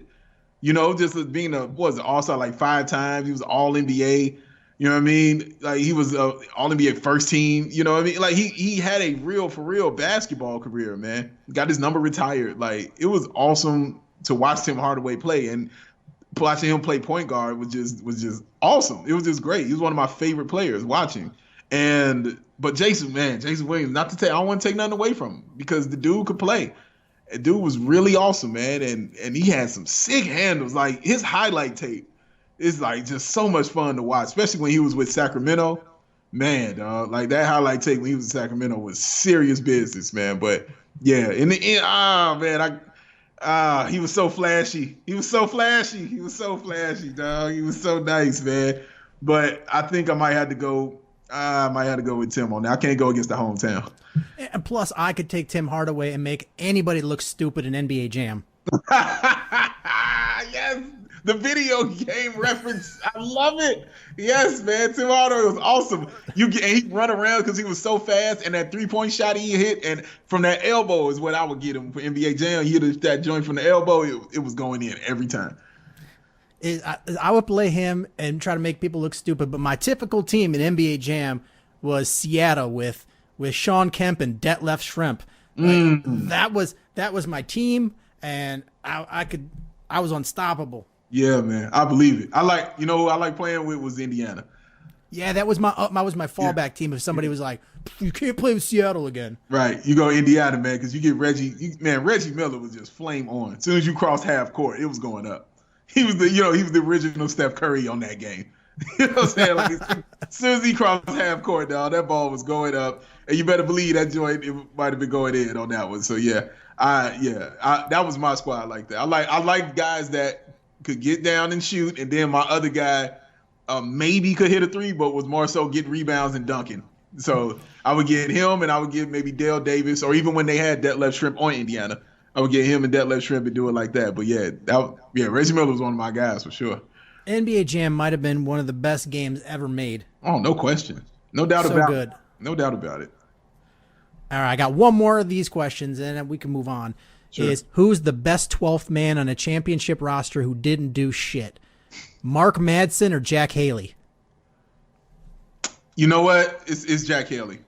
You know, just being an all-star like 5 times. He was all-NBA, you know what I mean? Like, he was all-NBA first team, you know what I mean? Like, he had a real basketball career, man. Got his number retired. Like, it was awesome to watch Tim Hardaway play. And watching him play point guard was just awesome. It was just great. He was one of my favorite players watching. But Jason Williams, not to take, I don't want to take nothing away from him because the dude could play. The dude was really awesome, man, and he had some sick handles. Like, his highlight tape is like just so much fun to watch, especially when he was with Sacramento. Man, dog, like that highlight tape when he was in Sacramento was serious business, man. But yeah, in the end, he was so flashy. He was so flashy, dog. He was so nice, man. But I think I might have to go with Tim on that. I can't go against the hometown. And plus, I could take Tim Hardaway and make anybody look stupid in NBA Jam. Yes, the video game reference. I love it. Yes, man. Tim Hardaway was awesome. He'd run around because he was so fast, and that 3-point shot he hit, and from that elbow is what I would get him for NBA Jam. He hit that joint from the elbow. It was going in every time. I would play him and try to make people look stupid, but my typical team in NBA Jam was Seattle with Sean Kemp and Detlef Schrempf. That was my team, and I was unstoppable. Yeah, man, I believe it. I like playing with was Indiana. Yeah, that was my fallback team. If somebody was like, you can't play with Seattle again. Right. You go Indiana, man, because you get Reggie. Reggie Miller was just flame on. As soon as you crossed half court, it was going up. He was the original Steph Curry on that game. You know what I'm saying? Like, as soon as he crossed half court, dog, that ball was going up, and you better believe that joint it might have been going in on that one. So that was my squad like that. I like guys that could get down and shoot, and then my other guy maybe could hit a three, but was more so getting rebounds and dunking. So I would get him, and I would get maybe Dale Davis, or even when they had Detlef Shrimp on Indiana, I would get him and Detlef Shrimp and do it like that. But Reggie Miller was one of my guys for sure. NBA Jam might have been one of the best games ever made. Oh, no question. No doubt So about good. it. No doubt about it. All right, I got one more of these questions, and then we can move on. Sure. Is who's the best 12th man on a championship roster who didn't do shit? Mark Madsen or Jack Haley? You know what? It's Jack Haley.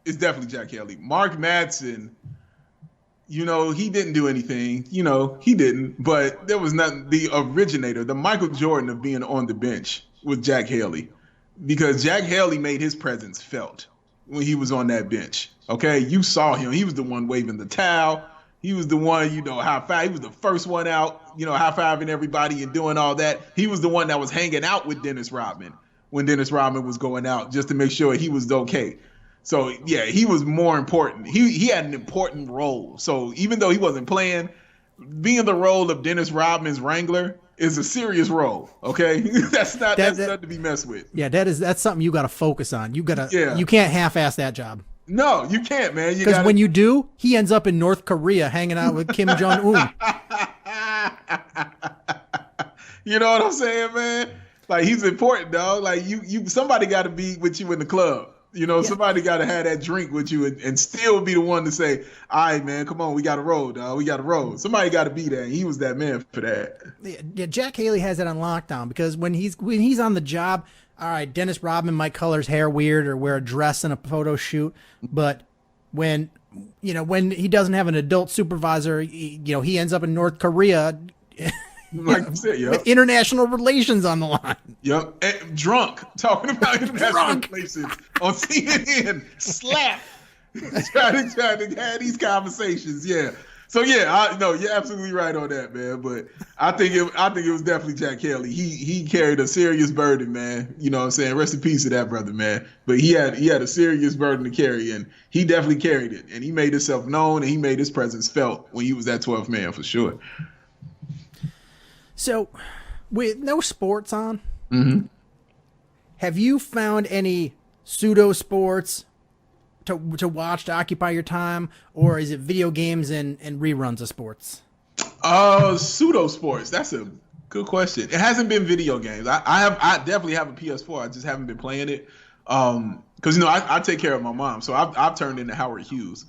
It's definitely Jack Haley. Mark Madsen, he didn't do anything. He didn't. But there was nothing. The originator, the Michael Jordan of being on the bench was Jack Haley. Because Jack Haley made his presence felt when he was on that bench. Okay? You saw him. He was the one waving the towel. He was the one, high five. He was the first one out, high fiving everybody and doing all that. He was the one that was hanging out with Dennis Rodman when Dennis Rodman was going out just to make sure he was okay. So, yeah, he was more important. He had an important role. So even though he wasn't playing, being the role of Dennis Rodman's wrangler is a serious role, okay? That's nothing to be messed with. Yeah, that's something you got to focus on. You can't half-ass that job. No, you can't, man. Because when you do, he ends up in North Korea hanging out with Kim Jong-un. You know what I'm saying, man? Like, he's important, dog. Like, somebody got to be with you in the club. Somebody got to have that drink with you and still be the one to say, all right, man, come on, we got to roll, dog. We got to roll. Somebody got to be there. And he was that man for that. Yeah, Jack Haley has it on lockdown because when he's on the job, all right, Dennis Rodman might color his hair weird or wear a dress in a photo shoot, but when he doesn't have an adult supervisor, he ends up in North Korea. Like you said, with international relations on the line. Yep. And drunk, talking about international relations on CNN. Slap. trying to have these conversations. Yeah. So yeah, you're absolutely right on that, man. But I think it was definitely Jack Haley. He carried a serious burden, man. You know what I'm saying? Rest in peace to that brother, man. But he had a serious burden to carry, and he definitely carried it. And he made himself known, and he made his presence felt when he was that 12th man for sure. So, with no sports on, have you found any pseudo sports to watch to occupy your time, or is it video games and reruns of sports? Pseudo sports. That's a good question. It hasn't been video games. I definitely have a PS4. I just haven't been playing it. Because I take care of my mom, so I've turned into Howard Hughes.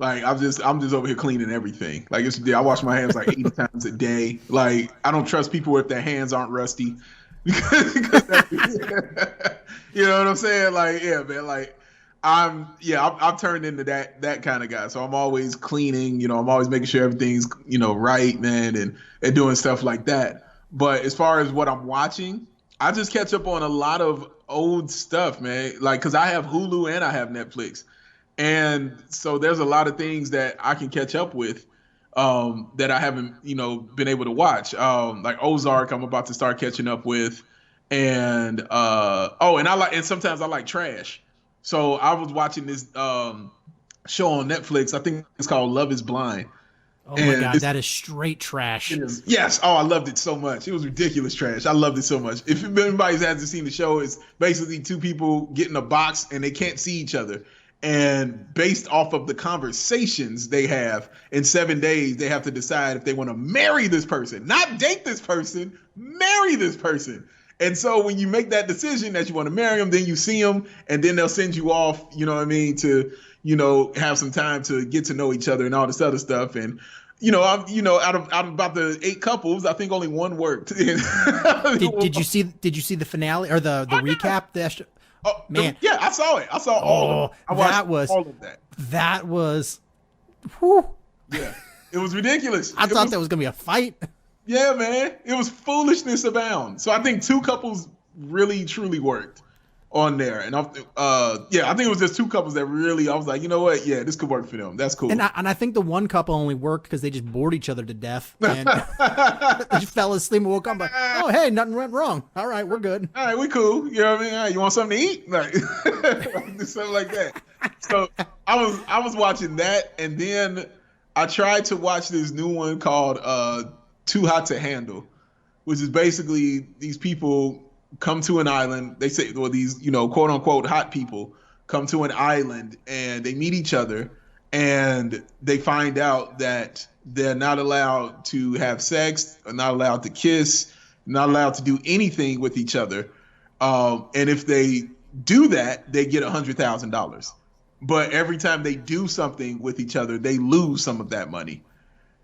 Like I'm just over here cleaning everything. Like I wash my hands like 80 times a day. Like I don't trust people if their hands aren't rusty. because you know what I'm saying? Like yeah, man. Like I've turned into that kind of guy. So I'm always cleaning. I'm always making sure everything's right, man, and doing stuff like that. But as far as what I'm watching, I just catch up on a lot of old stuff, man. Like because I have Hulu and I have Netflix. And so there's a lot of things that I can catch up with that I haven't, been able to watch. Like Ozark, I'm about to start catching up with. And and sometimes I like trash. So I was watching this show on Netflix. I think it's called Love is Blind. Oh my God, that is straight trash. Yes. Oh, I loved it so much. It was ridiculous trash. I loved it so much. If anybody hasn't seen the show, it's basically two people get in a box and they can't see each other. And based off of the conversations they have in 7 days, they have to decide if they want to marry this person, not date this person, marry this person. And so when you make that decision that you want to marry them, then you see them and then they'll send you off, to, have some time to get to know each other and all this other stuff. And, out of about the 8 couples, I think only one worked. Did you see the finale or the recap? Oh man! Yeah, I saw it. I saw all of it. I watched all of that. That was, whew. Yeah, it was ridiculous. I thought there was gonna be a fight. Yeah, man, it was foolishness abound. So I think 2 couples really truly worked on there. And I think it was just two couples that really, I was like, you know what? Yeah, this could work for them. That's cool. And I think the one couple only worked because they just bored each other to death. And they just fell asleep and woke up like, oh, hey, nothing went wrong. All right, we're good. All right, we cool. You know what I mean? All right, you want something to eat? Like, do something like that. So I was watching that, and then I tried to watch this new one called Too Hot to Handle, which is basically these people come to an island. They say, well, these, quote unquote hot people come to an island and they meet each other, and they find out that they're not allowed to have sex, are not allowed to kiss, not allowed to do anything with each other. And if they do that, they get $100,000. But every time they do something with each other, they lose some of that money.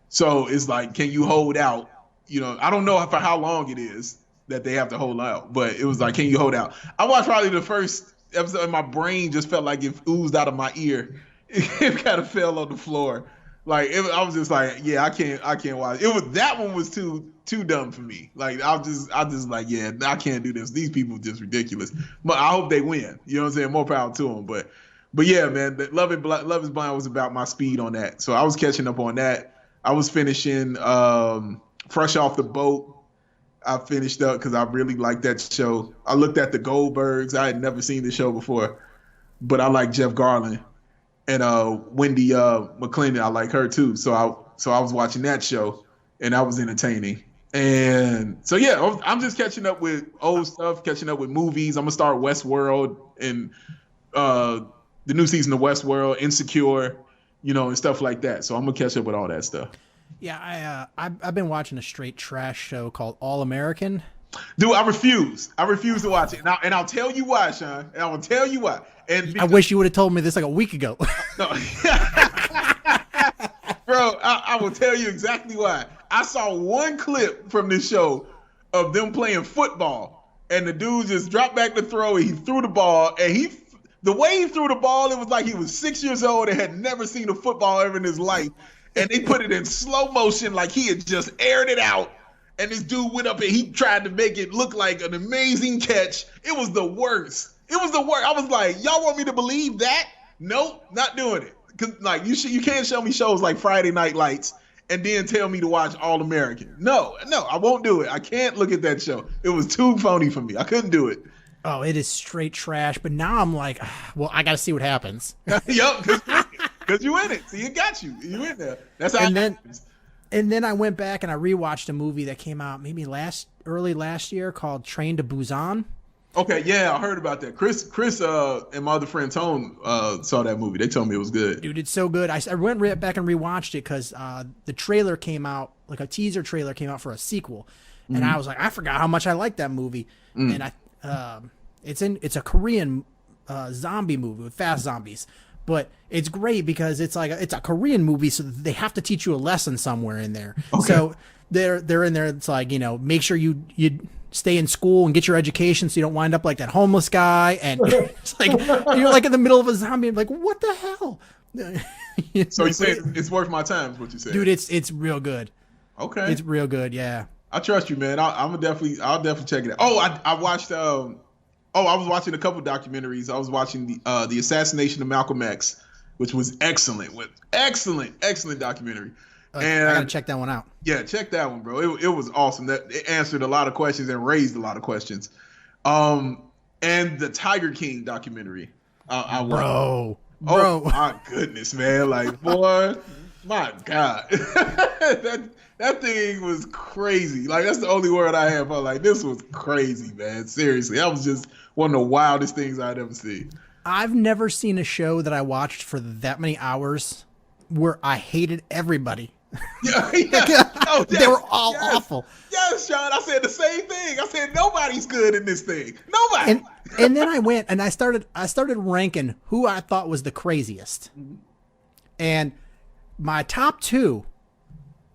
So it's like, can you hold out? I don't know for how long it is that they have to hold out, but it was like, can you hold out? I watched probably the first episode, and my brain just felt like it oozed out of my ear. It kind of fell on the floor. Like I was just like, yeah, I can't watch. That one was too dumb for me. Like I just like, yeah, I can't do this. These people are just ridiculous. But I hope they win. You know what I'm saying? More power to them. But yeah, man, Love is Blind was about my speed on that. So I was catching up on that. I was finishing Fresh Off the Boat. I finished up because I really liked that show. I looked at the Goldbergs. I had never seen the show before, but I like Jeff Garlin, and Wendy McClendon. I like her too. So I was watching that show, and that was entertaining. And so yeah, I'm just catching up with old stuff, catching up with movies. I'm gonna start Westworld and the new season of Westworld, Insecure, and stuff like that. So I'm gonna catch up with all that stuff. Yeah, I've been watching a straight trash show called All American. Dude, I refuse to watch it. And I'll tell you why, Sean. And I will tell you why. And I wish you would have told me this like a week ago. No. Bro, I will tell you exactly why. I saw one clip from this show of them playing football, and the dude just dropped back to throw, and he threw the ball, and the way he threw the ball, it was like he was 6 years old and had never seen a football ever in his life. And they put it in slow motion like he had just aired it out. And this dude went up and he tried to make it look like an amazing catch. It was the worst. I was like, y'all want me to believe that? Nope, not doing it. Cause like you can't show me shows like Friday Night Lights and then tell me to watch All American. No, I won't do it. I can't look at that show. It was too phony for me. I couldn't do it. Oh, it is straight trash. But now I'm like, well, I got to see what happens. Yup, because you in it. See, it got you. You in there. That's how it happens. And then I went back and I rewatched a movie that came out maybe early last year called Train to Busan. Okay, yeah, I heard about that. Chris, and my other friend Tone saw that movie. They told me it was good. Dude, it's so good. I went back and rewatched it because the trailer came out, like a teaser trailer came out for a sequel, and I was like, I forgot how much I liked that movie. And it's a Korean zombie movie with fast zombies. But it's great because it's a Korean movie, so they have to teach you a lesson somewhere in there. Okay. So they're in there. It's like, make sure you stay in school and get your education so you don't wind up like that homeless guy. And it's like you're like in the middle of a zombie. I'm like, what the hell? So you say it's worth my time, is what you said, dude? It's real good. Okay, it's real good. Yeah, I trust you, man. I'll definitely check it out. Oh, I watched. I was watching a couple documentaries. I was watching the assassination of Malcolm X, which was excellent. Excellent documentary. And I gotta check that one out. Yeah, check that one, bro. It was awesome. It answered a lot of questions and raised a lot of questions. And the Tiger King documentary. Bro. Oh my goodness, man! Like, boy, my God, that thing was crazy. Like, that's the only word I have. I'm like, this was crazy, man. Seriously, that was just one of the wildest things I'd ever seen. I've never seen a show that I watched for that many hours where I hated everybody. Yeah. Oh, yes, they were all awful. Yes, Sean. I said the same thing. I said nobody's good in this thing. Nobody. And then I went and I started ranking who I thought was the craziest. And my top two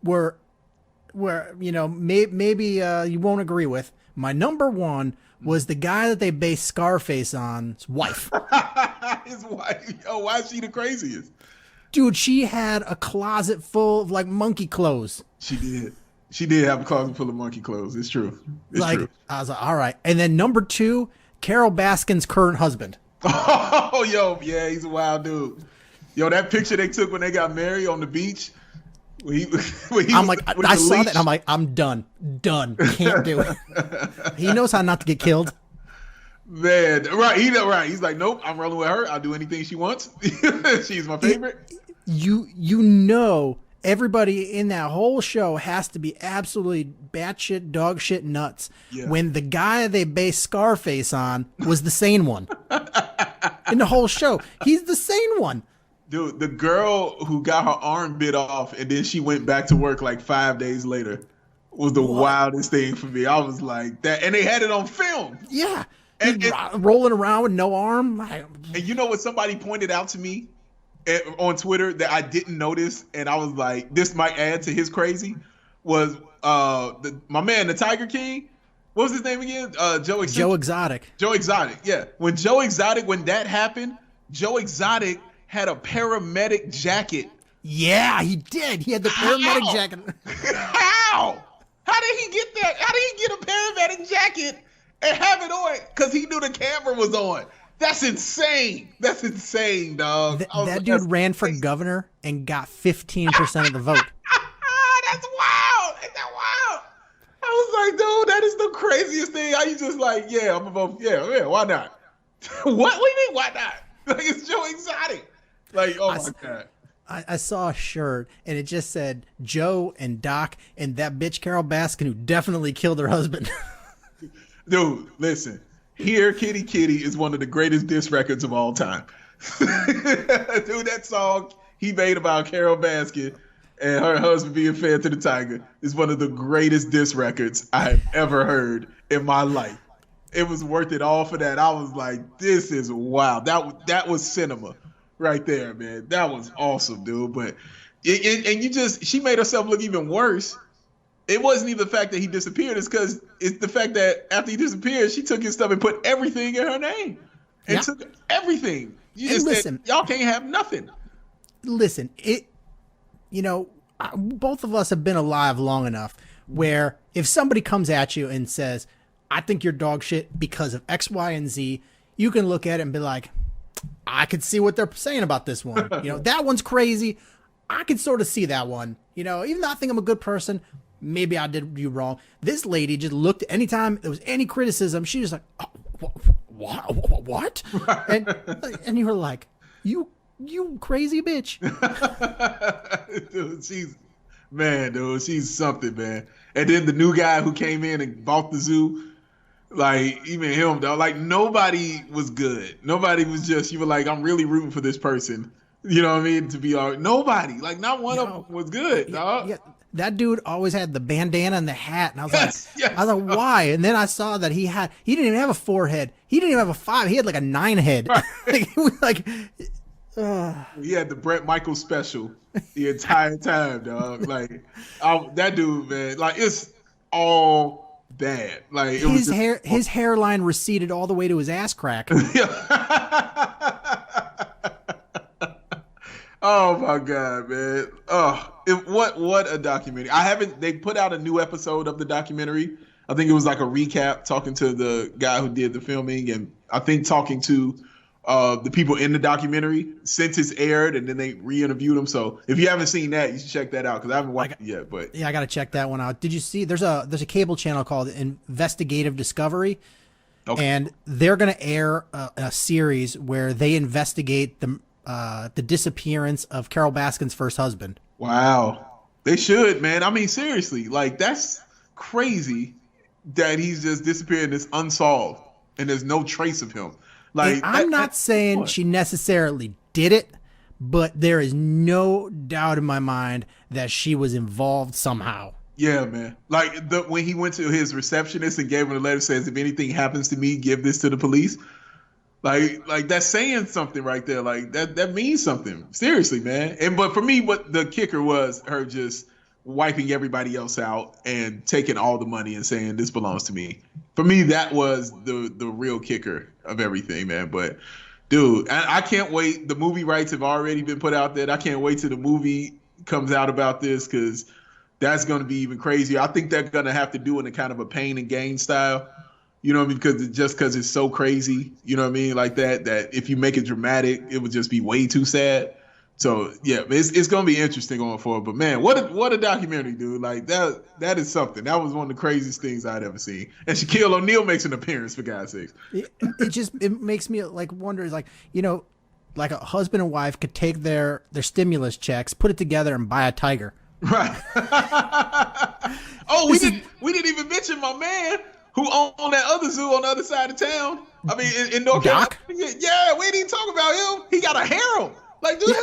were maybe you won't agree with. My number one was the guy that they based Scarface on's wife. His wife. Oh, why is she the craziest? Dude, she had a closet full of like monkey clothes. She did. She did have a closet full of monkey clothes. It's true. It's Like, true. I was like, all right. And then number 2, Carol Baskin's current husband. Oh, yo, yeah, he's a wild dude. Yo, that picture they took when they got married on the beach. I'm like, I saw that and I'm like, I'm done. Done. Can't do it. He knows how not to get killed. Man, right. He's like, nope, I'm rolling with her. I'll do anything she wants. She's my favorite. You know, everybody in that whole show has to be absolutely batshit dog shit nuts when the guy they based Scarface on was the sane one. In the whole show, he's the sane one. Dude, the girl who got her arm bit off and then she went back to work like 5 days later was the wildest thing for me. I was like, that, and they had it on film. Yeah. And rolling around with no arm. And you know what somebody pointed out to me on Twitter that I didn't notice, and I was like, this might add to his crazy, was my man, the Tiger King. What was his name again? Joe Exotic. Joe Exotic, yeah. When that happened, Joe Exotic had a paramedic jacket. Yeah, he did. He had the paramedic jacket. How? How did he get that? How did he get a paramedic jacket and have it on? Because he knew the camera was on. That's insane. That's insane, dog. That dude ran for governor and got 15% of the vote. That's wild. Isn't that wild? I was like, dude, that is the craziest thing. How you just like, yeah, I'm gonna vote. Yeah, why not? What do you mean, why not? Like, it's Joe Exotic. Like, oh my God. I saw a shirt and it just said Joe and Doc and that bitch Carol Baskin who definitely killed her husband. Dude, listen. Here, Kitty Kitty is one of the greatest diss records of all time. Dude, that song he made about Carol Baskin and her husband being fed to the tiger is one of the greatest diss records I have ever heard in my life. It was worth it all for that. I was like, this is wild. That was cinema right there, man. That was awesome, dude. But she made herself look even worse. It wasn't even the fact that he disappeared. It's because it's the fact that after he disappeared, she took his stuff and put everything in her name. And took everything. You just said, y'all can't have nothing. Listen, both of us have been alive long enough where if somebody comes at you and says, I think you're dog shit because of X, Y, and Z, you can look at it and be like, I could see what they're saying about this one. That one's crazy. I could sort of see that one. Even though I think I'm a good person, maybe I did you wrong. This lady just looked, anytime there was any criticism, she was like, oh, what? And you were like, you crazy bitch. Dude, she's something, man. And then the new guy who came in and bought the zoo, like, even him, dog, like, nobody was good. Nobody was just, you were like, I'm really rooting for this person. You know what I mean? To be nobody, like, not one of them was good, dog. Yeah. That dude always had the bandana and the hat, and I was I was like, why? And then I saw that he didn't even have a 4 head. He didn't even have a 5. He had like a 9 head. He had the Bret Michaels special the entire time, dog. Like, that dude, man, like, it's all bad. Like, his hairline receded all the way to his ass crack. Oh my God, man. What a documentary. They put out a new episode of the documentary. I think it was like a recap talking to the guy who did the filming and I think talking to the people in the documentary since it's aired, and then they re-interviewed them. So if you haven't seen that, you should check that out because I haven't watched it yet. But yeah, I got to check that one out. Did you see? There's a cable channel called Investigative Discovery, and they're going to air a series where they investigate the disappearance of Carol Baskin's first husband. Wow, they should, man. I mean, seriously, like, that's crazy that he's just disappeared and it's unsolved and there's no trace of him. Like, I'm not saying she necessarily did it, but there is no doubt in my mind that she was involved somehow. Yeah, man. Like, when he went to his receptionist and gave him a letter that says, if anything happens to me, give this to the police. Like that's saying something right there. Like, that means something. Seriously, man. But for me, what the kicker was her just wiping everybody else out and taking all the money and saying this belongs to me. For me, that was the real kicker of everything, man. But dude, I can't wait. The movie rights have already been put out there. I can't wait till the movie comes out about this because that's going to be even crazier. I think they're going to have to do it in kind of a pain and gain style. You know what I mean? Because it's so crazy, you know what I mean? Like that if you make it dramatic, it would just be way too sad. So yeah, it's gonna be interesting going forward. But man, what a documentary, dude! Like that is something. That was one of the craziest things I'd ever seen. And Shaquille O'Neal makes an appearance, for God's sakes. It makes me like wonder, like, you know, like a husband and wife could take their stimulus checks, put it together, and buy a tiger. Right. Oh, we didn't even mention my man who owned that other zoo on the other side of town. I mean, in North Carolina. Yeah, we didn't even talk about him. He got a harem. Like, dude,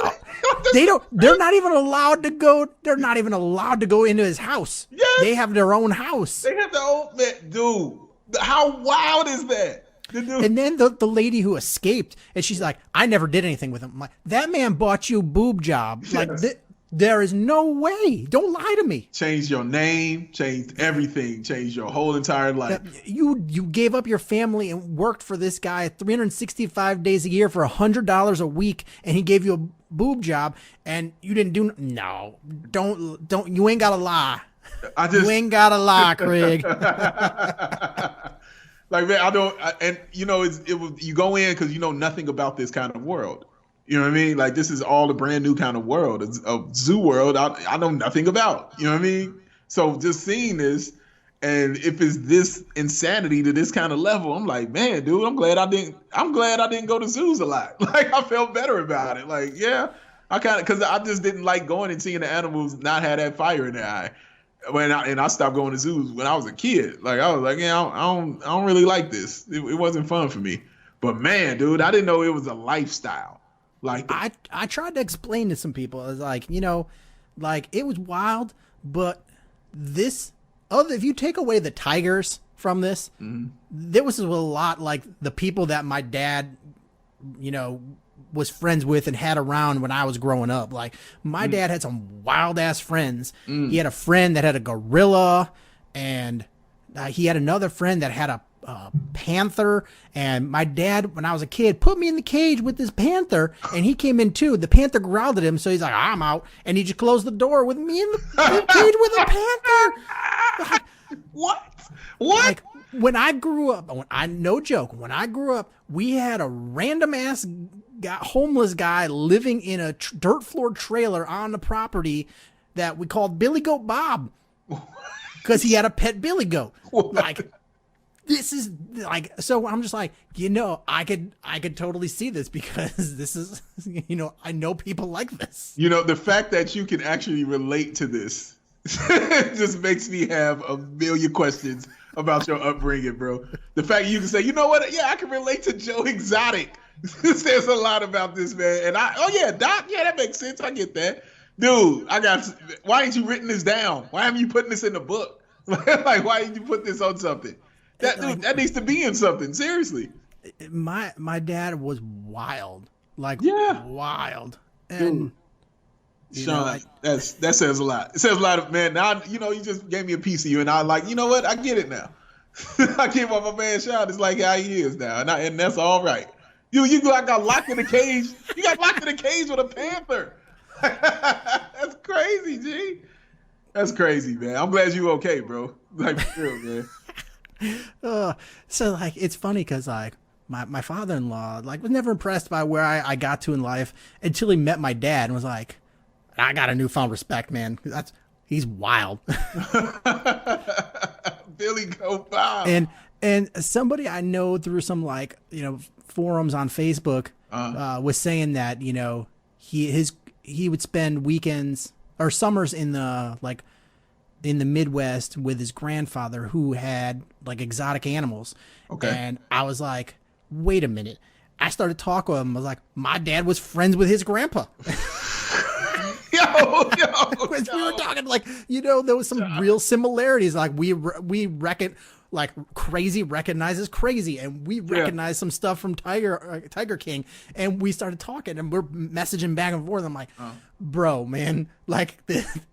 yeah. They're not even allowed to go. They're not even allowed to go into his house. Yes. They have their own house. They have their own, man, dude. How wild is that? And then the lady who escaped, and she's like, I never did anything with him. I'm like, that man bought you a boob job. Yes. Like, there is no way. Don't lie to me. Changed your name, changed everything, changed your whole entire life. You gave up your family and worked for this guy 365 days a year for $100 a week, and he gave you a boob job, and you didn't do don't you ain't gotta lie. You ain't gotta lie, Craig. Like, man, I don't, and you know, you go in because you know nothing about this kind of world. You know what I mean? Like, this is all a brand new kind of world, a zoo world I know nothing about. You know what I mean? So just seeing this, and if it's this insanity to this kind of level, I'm like, man, dude, I'm glad I didn't go to zoos a lot. Like, I felt better about it. Like, yeah, because I just didn't like going and seeing the animals not have that fire in their eye. And I stopped going to zoos when I was a kid. Like, I was like, yeah, I don't really like this. It wasn't fun for me. But man, dude, I didn't know it was a lifestyle. Like, I tried to explain to some people. I was like, you know, like, it was wild, but if you take away the tigers from this, there was a lot like the people that my dad, you know, was friends with and had around when I was growing up. Like, my dad had some wild ass friends. He had a friend that had a gorilla, and he had another friend that had a panther. And my dad, when I was a kid, put me in the cage with this panther, and he came in too. The panther growled at him, so he's like, I'm out, and he just closed the door with me in the cage with a panther. Like, what? Like, when I grew up, no joke, when I grew up, we had a random ass homeless guy living in a dirt floor trailer on the property that we called Billy Goat Bob, because he had a pet billy goat. What? Like, this is like, so I'm just like, you know, I could totally see this, because this is, you know, I know people like this. You know, the fact that you can actually relate to this just makes me have a million questions about your upbringing, bro. The fact you can say, you know what? Yeah, I can relate to Joe Exotic. Says a lot about this, man. And Doc, yeah, that makes sense. I get that. Dude, why ain't you written this down? Why haven't you putting this in the book? Like, why didn't you put this on something? That needs to be in something. Seriously. My dad was wild. Like, yeah, wild. And dude, Sean, that says a lot. It says a lot of, man. Now, you know, you just gave me a piece of you, and I like, you know what? I get it now. I give up my man Sean. It's like how he is now, and that's all right. You got locked in a cage. You got locked in a cage with a panther. That's crazy, G. That's crazy, man. I'm glad you okay, bro. Like, for real, man. So like, it's funny because like my father-in-law like was never impressed by where I got to in life until he met my dad and was like, I got a newfound respect, man. He's wild. Billy Goat Bob. And somebody I know through some, like, you know, forums on Facebook was saying that, you know, he would spend weekends or summers in the Midwest with his grandfather, who had like exotic animals. Okay. And I was like, wait a minute. I started talking with him. I was like, my dad was friends with his grandpa. Yo. We were talking like, you know, there was some real similarities. Like we reckon, like, crazy recognizes crazy, and we recognize some stuff from Tiger King, and we started talking, and we're messaging back and forth. I'm like, bro, man, like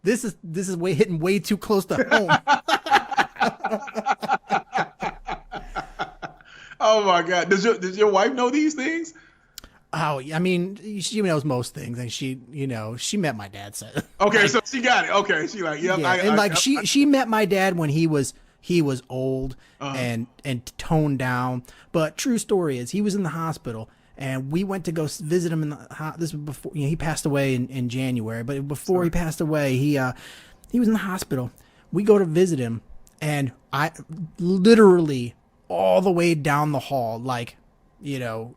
this is hitting way too close to home. Oh my God, does your wife know these things? Oh, I mean, she knows most things, and she met my dad. So Okay, so she got it. Okay, she like, yep. Yeah, she met my dad when he was old and toned down. But true story is he was in the hospital, and we went to go visit him in the this was before he passed away in January. But before he passed away, he was in the hospital. We go to visit him, and I literally all the way down the hall, like a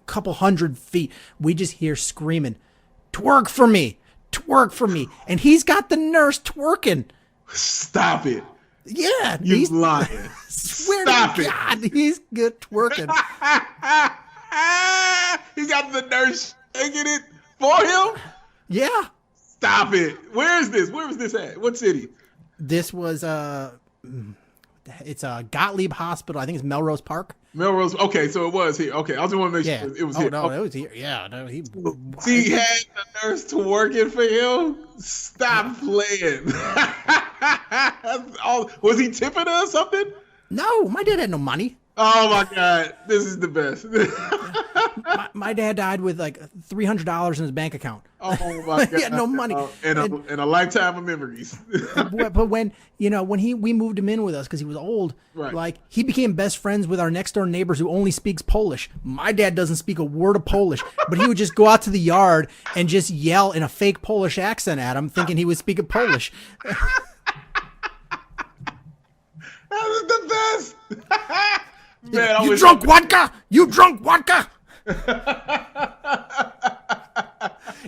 couple 100 feet, we just hear screaming, "Twerk for me, twerk for me," and he's got the nurse twerking. Stop it. Yeah, He's lying. Swear Stop to it. God, he's good twerking. He got the nurse shaking it for him? Yeah, Stop it. Where is this? Where was this at? What city? this was it's a Gottlieb Hospital. I think it's Melrose Park. Melrose. Okay, so it was here. Okay, I just want to make Yeah. sure it was Oh here. no, Okay. it was here. Yeah, no, he. He had the nurse to work it for him? Stop playing. Was he tipping her or something? No, my dad had no money. Oh my God, this is the best. My dad died with like $300 in his bank account. Oh my God. He had no money. And a lifetime of memories. But when we moved him in with us because he was old, Right. like he became best friends with our next door neighbors who only speaks Polish. My dad doesn't speak a word of Polish, but he would just go out to the yard and just yell in a fake Polish accent at him, thinking he was speaking Polish. That was the best. Man, I You wish- drunk vodka? You drunk vodka?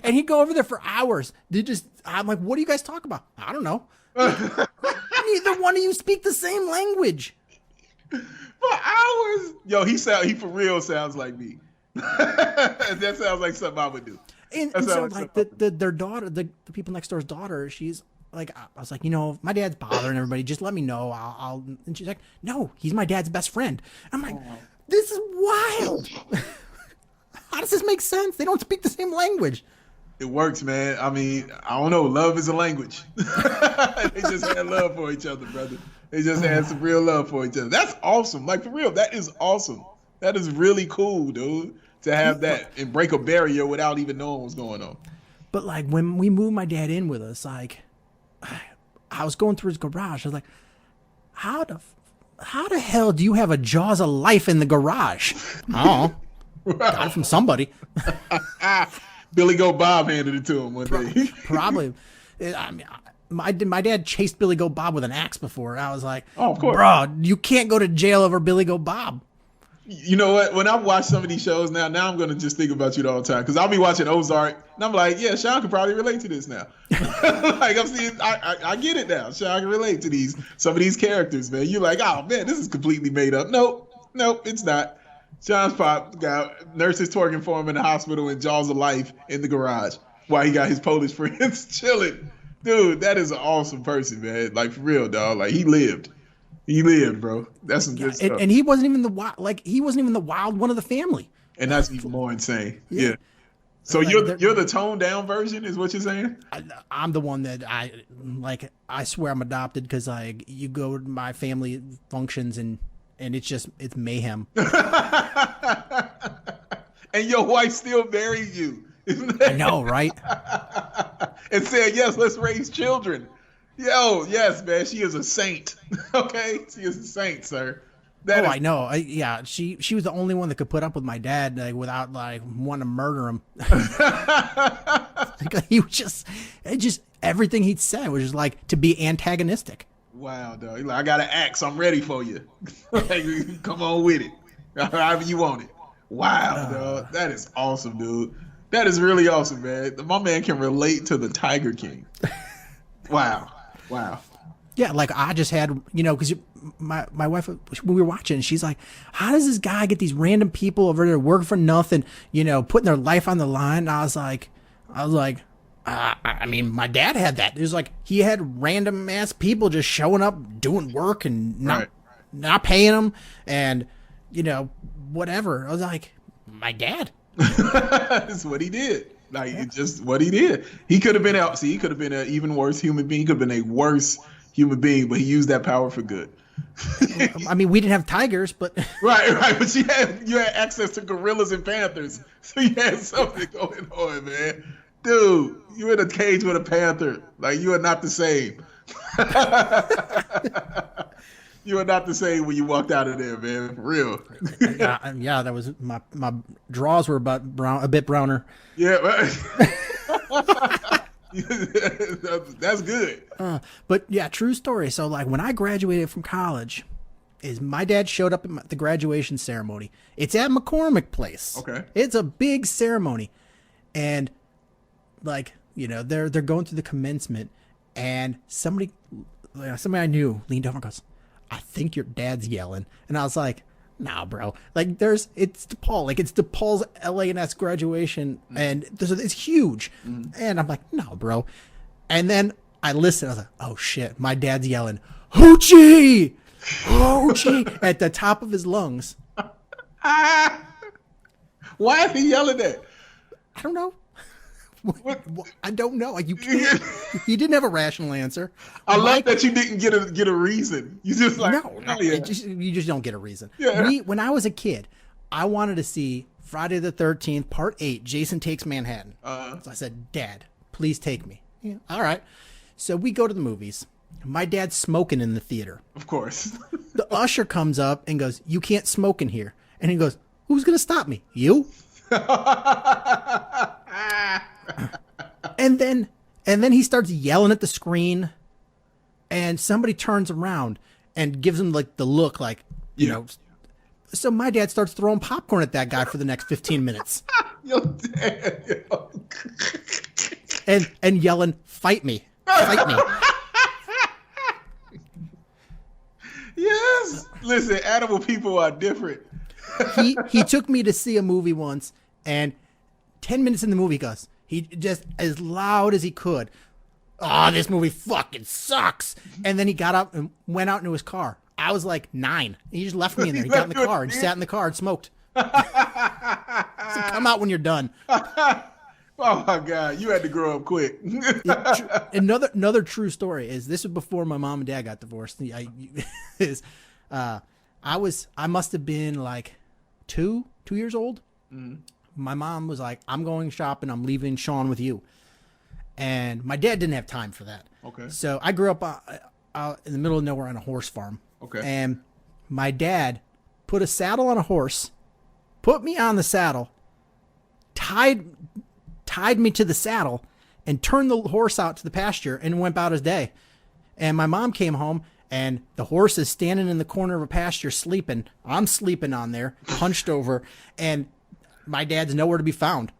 And he'd go over there for hours. I'm like, what do you guys talk about? I don't know. Neither one of you speak the same language. For hours. Yo, he for real sounds like me. That sounds like something I would do. And That so sounds like something their daughter, the people next door's daughter, she's like, I was like, if my dad's bothering everybody, just let me know. I'll. And she's like, no, he's my dad's best friend. I'm like, this is wild. How does this make sense? They don't speak the same language. It works, man. I mean, I don't know. Love is a language. They just had love for each other, brother. They just had some real love for each other. That's awesome. Like, for real, that is awesome. That is really cool, dude, to have that and break a barrier without even knowing what's going on. But like when we moved my dad in with us, like I was going through his garage. I was like, how the hell do you have a Jaws of Life in the garage? Oh, got it from somebody. Billy Goat Bob handed it to him one day. Probably. I mean, my dad chased Billy Goat Bob with an axe before. I was like, Oh, of course. bro, you can't go to jail over Billy Goat Bob. You know what? When I watch some of these shows now I'm going to just think about you the whole time. Because I'll be watching Ozark, and I'm like, yeah, Sean could probably relate to this now. Like, I'm seeing, I get it now. Sean can relate to some of these characters, man. You're like, oh, man, this is completely made up. Nope, it's not. Sean's pop got nurses twerking for him in the hospital and Jaws of Life in the garage while he got his Polish friends chilling. Dude, that is an awesome person, man. Like, for real, dog. Like, he lived. He lived, bro. That's some good stuff. And he wasn't even the wild one of the family. And that's even more insane. Yeah. Yeah. So Like, you're the toned down version, is what you're saying? I'm the one that I swear I'm adopted because you go to my family functions and it's mayhem. And your wife still married you. I know, right? And said, yes, let's raise children. Yo, yes, man, she is a saint. Okay? She is a saint, sir. I know. She was the only one that could put up with my dad without wanting to murder him. He was just everything he'd said was just like to be antagonistic. Wow, dog. He's like, I got an axe. I'm ready for you. Like, come on with it. However you want it. Wow, dog. That is awesome, dude. That is really awesome, man. My man can relate to the Tiger King. Wow. Yeah, like I just had, because my wife, when we were watching, she's like, how does this guy get these random people over there working for nothing, putting their life on the line? And I was like, I mean, my dad had that. It was like he had random ass people just showing up, doing work and not paying them and, whatever. I was like, my dad. That's what he did. Like, it's just what he did. He could have been he could have been an even worse human being. He could have been a worse human being, but he used that power for good. I mean, we didn't have tigers, but Right. But you had access to gorillas and panthers, so you had something going on, man. Dude, you're in a cage with a panther. Like, you are not the same. You are not the same when you walked out of there, man. For real. yeah, that was my draws were a bit browner. Yeah, right. That's good. But yeah, true story. So like when I graduated from college, is my dad showed up at the graduation ceremony. It's at McCormick Place. Okay. It's a big ceremony, and like they're going through the commencement, and somebody I knew leaned over and goes, "I think your dad's yelling," and I was like, "Nah, bro. Like, it's DePaul. Like, it's DePaul's LA&S graduation, and it's huge." And I'm like, "No, bro." And then I listened. I was like, "Oh shit, my dad's yelling, Hoochie, Hoochie," at the top of his lungs. Why is he yelling that? I don't know. I don't know. You can't. He didn't have a rational answer. I love that you didn't get a reason. You just like, no, yeah. You just don't get a reason. Yeah. When I was a kid, I wanted to see Friday the 13th, Part 8, Jason Takes Manhattan. So I said, "Dad, please take me." Yeah, all right. So we go to the movies. My dad's smoking in the theater. Of course. The usher comes up and goes, "You can't smoke in here." And he goes, "Who's going to stop me? You?" And then he starts yelling at the screen, and somebody turns around and gives him like the look, like, you know. So my dad starts throwing popcorn at that guy for the next 15 minutes. Yo, dad, yo. And yelling, "Fight me. Fight me." Yes. Listen, animal people are different. He took me to see a movie once, and 10 minutes in the movie, he just as loud as he could, "Oh, this movie fucking sucks." And then he got up and went out into his car. I was like 9. He just left me in there. He got in the car and sat in the car and smoked. So come out when you're done. Oh my God, you had to grow up quick. Another true story is this was before my mom and dad got divorced. I must have been like 2 years old. My mom was like, "I'm going shopping. I'm leaving Sean with you." And my dad didn't have time for that. Okay. So I grew up out in the middle of nowhere on a horse farm. Okay. And my dad put a saddle on a horse, put me on the saddle, tied me to the saddle, and turned the horse out to the pasture and went about his day. And my mom came home, and the horse is standing in the corner of a pasture sleeping. I'm sleeping on there, hunched over, and my dad's nowhere to be found.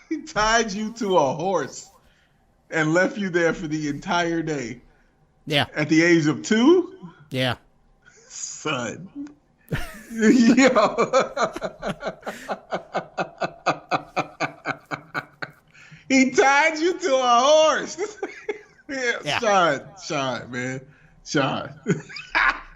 He tied you to a horse and left you there for the entire day. Yeah. At the age of 2? Yeah. Son. Yo. He tied you to a horse. Yeah. Sean, man. Sean.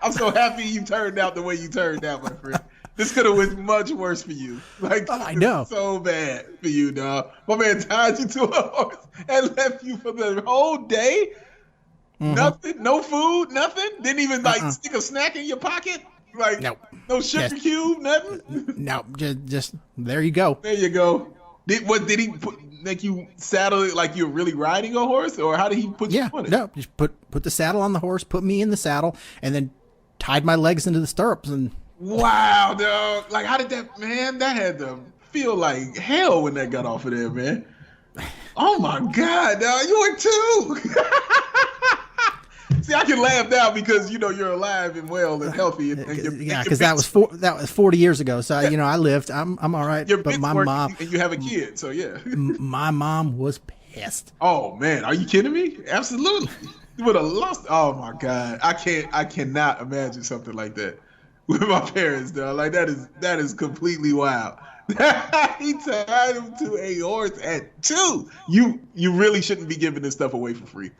I'm so happy you turned out the way you turned out, my friend. This could have been much worse for you. Like, I know. So bad for you, dog. My man tied you to a horse and left you for the whole day. Mm-hmm. Nothing, no food, nothing. Didn't even stick a snack in your pocket. Like, nope. No sugar cube, nothing. No, just there you go. There you go. Did he make you saddle it like you're really riding a horse, or how did he put you on it? No, just put the saddle on the horse, put me in the saddle, and then tied my legs into the stirrups. And wow, dog! Like, how did that, man? That had to feel like hell when that got off of there, man. Oh my God, dog! You were 2. See, I can laugh now because you're alive and well and healthy. Because that was 40 years ago. So I lived. I'm all right. But my mom, and you have a kid, so yeah. My mom was pissed. Oh man, are you kidding me? Absolutely. You would have lost. Oh my God, I cannot imagine something like that with my parents, though. Like that is completely wild. He tied him to a horse at 2. You really shouldn't be giving this stuff away for free.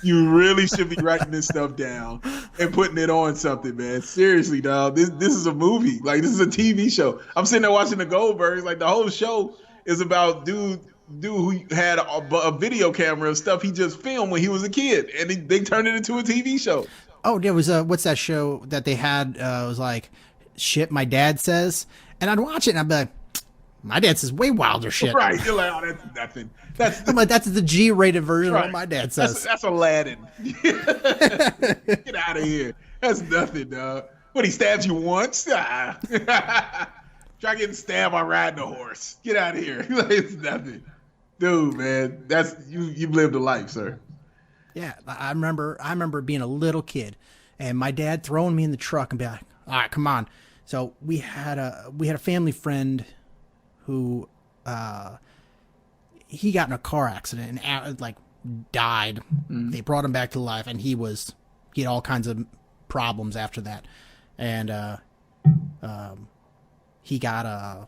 You really should be writing this stuff down and putting it on something, man. Seriously, dog. This is a movie. Like, this is a TV show. I'm sitting there watching the Goldbergs. Like, the whole show is about dude who had a video camera of stuff he just filmed when he was a kid, and they turned it into a TV show. Oh, there was what's that show that they had? It was like, shit, my dad says. And I'd watch it and I'd be like, my dad says way wilder shit. Right. You're like, oh, that's nothing. I'm like, that's the G-rated version of right. what my dad says. That's Aladdin. Get out of here. That's nothing, dog. What, he stabbed you once? Ah. Try getting stabbed while riding a horse. Get out of here. It's nothing. Dude, man, that's you've lived a life, sir. Yeah, I remember being a little kid and my dad throwing me in the truck and be like, all right, come on. So we had a family friend who he got in a car accident and like died. Mm-hmm. They brought him back to life and he had all kinds of problems after that. And he got a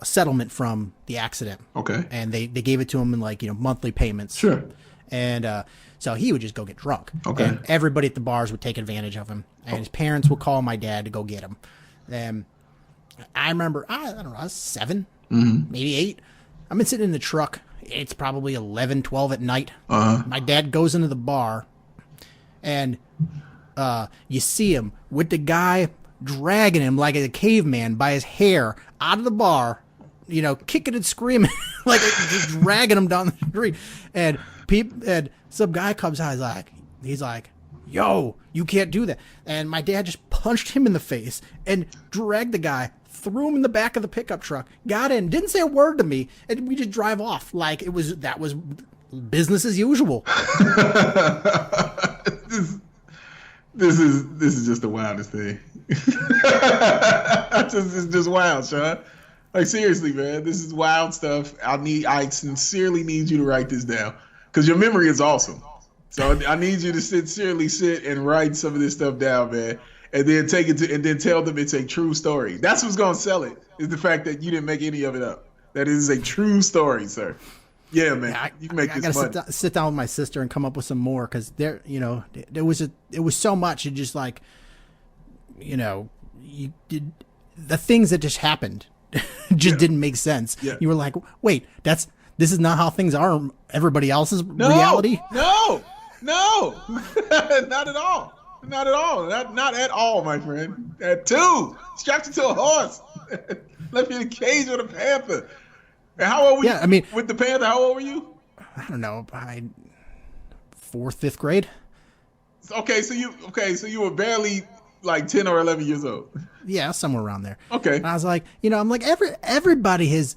settlement from the accident. Okay. And they gave it to him in like, monthly payments. Sure. And so he would just go get drunk. Okay. And everybody at the bars would take advantage of him. And his parents would call my dad to go get him. And I remember, I don't know, I was 7, maybe 8. I've been sitting in the truck. It's probably 11, 12 at night. Uh-huh. My dad goes into the bar. And you see him with the guy dragging him like a caveman by his hair out of the bar, kicking and screaming, like just dragging him down the street. And some guy comes out, he's like, yo, you can't do that. And my dad just punched him in the face and dragged the guy, threw him in the back of the pickup truck, got in, didn't say a word to me, and we just drive off like that was business as usual. This is just the wildest thing. It's just wild, Sean. Like, seriously, man, this is wild stuff. I sincerely need you to write this down because your memory is awesome. So I need you to sincerely sit and write some of this stuff down, man, and then take it and then tell them it's a true story. That's what's gonna sell it. Is the fact that you didn't make any of it up. That is a true story, sir. Yeah, man, you can make this money. I gotta sit down with my sister and come up with some more because it was so much. It just like, you did the things that just happened just didn't make sense. Yeah. You were like, wait, this is not how things are. Everybody else's reality. No, not at all. Not at all. Not at all, my friend. At 2, strapped you to a horse, left you in a cage with a panther. And how old were you? Yeah, I mean, with the panther, how old were you? I don't know, by 4th, 5th grade. Okay, so you were barely like 10 or 11 years old. Yeah, somewhere around there. Okay. And I was like, I'm like everybody has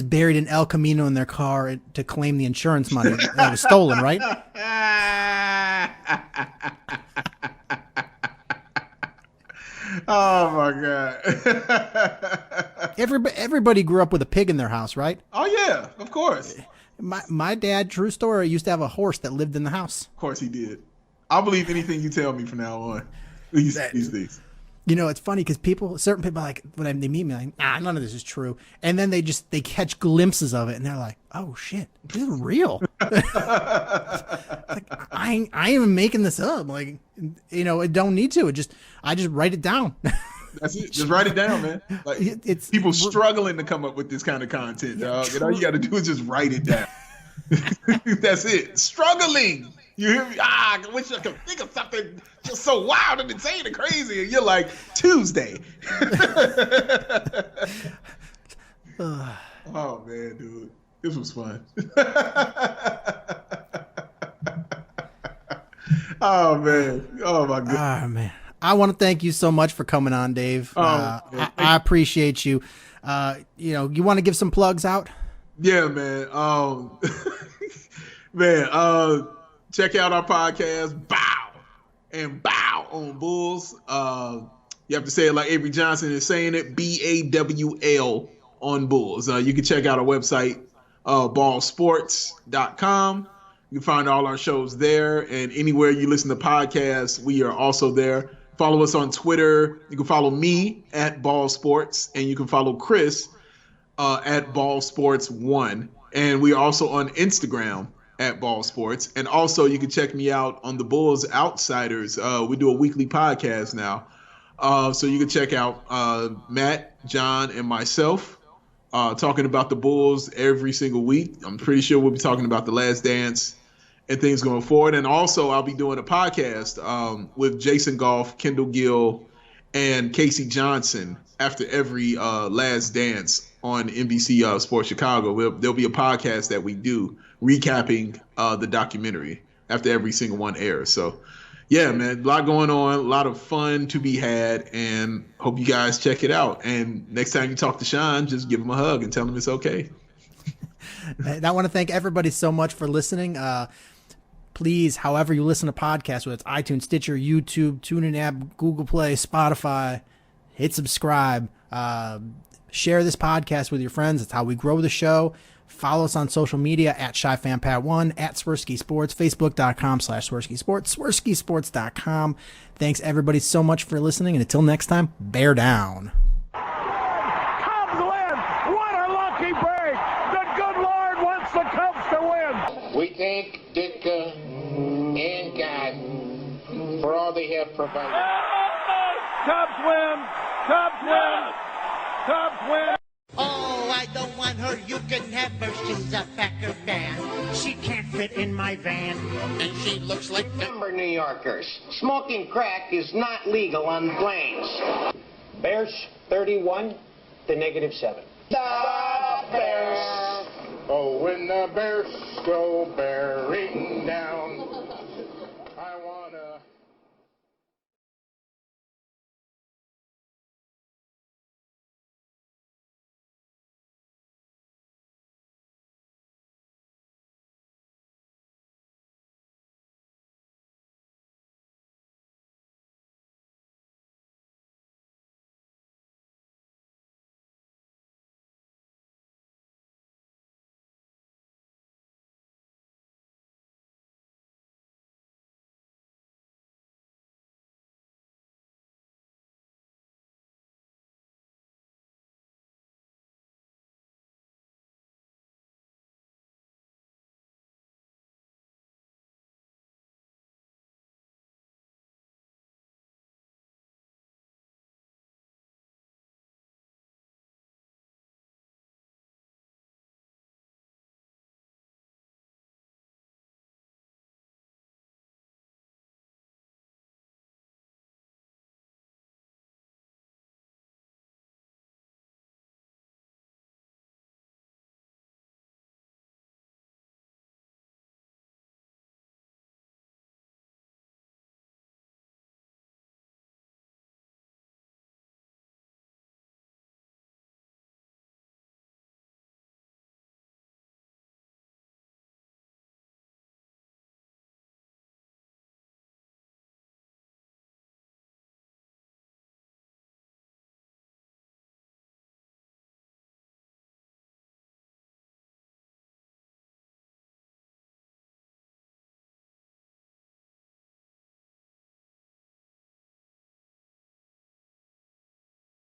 buried an El Camino in their car to claim the insurance money that was stolen, right? Oh my God. Everybody grew up with a pig in their house, right? Oh yeah, of course. My dad, true story, used to have a horse that lived in the house. Of course he did. I'll believe anything you tell me from now on. These things. It's funny because certain people like when they meet me, like, none of this is true, and then they catch glimpses of it, and they're like, "Oh shit, this is real." Like, I ain't even making this up. Like, it don't need to. I just write it down. That's it. Just write it down, man. Like, it's people struggling to come up with this kind of content, dog. And all you got to do is just write it down. That's it. Struggling. You hear me? I wish I could think of something just so wild and insane and crazy. And you're like, Tuesday. Oh, man, dude. This was fun. Oh, man. Oh, my God. Oh, man. I want to thank you so much for coming on, Dave. I appreciate you. You want to give some plugs out? Yeah, man. Check out our podcast, Bow and Bow on Bulls. You have to say it like Avery Johnson is saying it, BAWL on Bulls. You can check out our website, ballsports.com. You can find all our shows there, and anywhere you listen to podcasts, we are also there. Follow us on Twitter. You can follow me at Ball Sports, and you can follow Chris at Ball Sports 1. And we are also on Instagram at Ball Sports. And also you can check me out on the Bulls Outsiders. We do a weekly podcast now. So you can check out Matt, John, and myself talking about the Bulls every single week. I'm pretty sure we'll be talking about The Last Dance and things going forward. And also, I'll be doing a podcast with Jason Goff, Kendall Gill, and Casey Johnson after every Last Dance on NBC Sports Chicago. There'll be a podcast that we do recapping the documentary after every single one airs. So, yeah, man, a lot going on, a lot of fun to be had, and hope you guys check it out. And next time you talk to Sean, just give him a hug and tell him it's okay. And I want to thank everybody so much for listening. Please, however you listen to podcasts, whether it's iTunes, Stitcher, YouTube, TuneIn app, Google Play, Spotify, hit subscribe. Share this podcast with your friends. It's how we grow the show. Follow us on social media at ShyFanPat1, at Swirsky Sports, Facebook.com/Swirsky Sports, SwirskySports.com. Thanks everybody so much for listening, and until next time, bear down. Cubs win! What a lucky break! The good Lord wants the Cubs to win! We thank Ditka and God for all they have provided. Cubs win! Cubs win! Cubs win! Oh, I don't want her, you can have her, she's a Packer fan. She can't fit in my van. And she looks like Denver New Yorkers. Smoking crack is not legal on planes. Bears 31 to -7. The Bears. Oh, when the Bears go bearing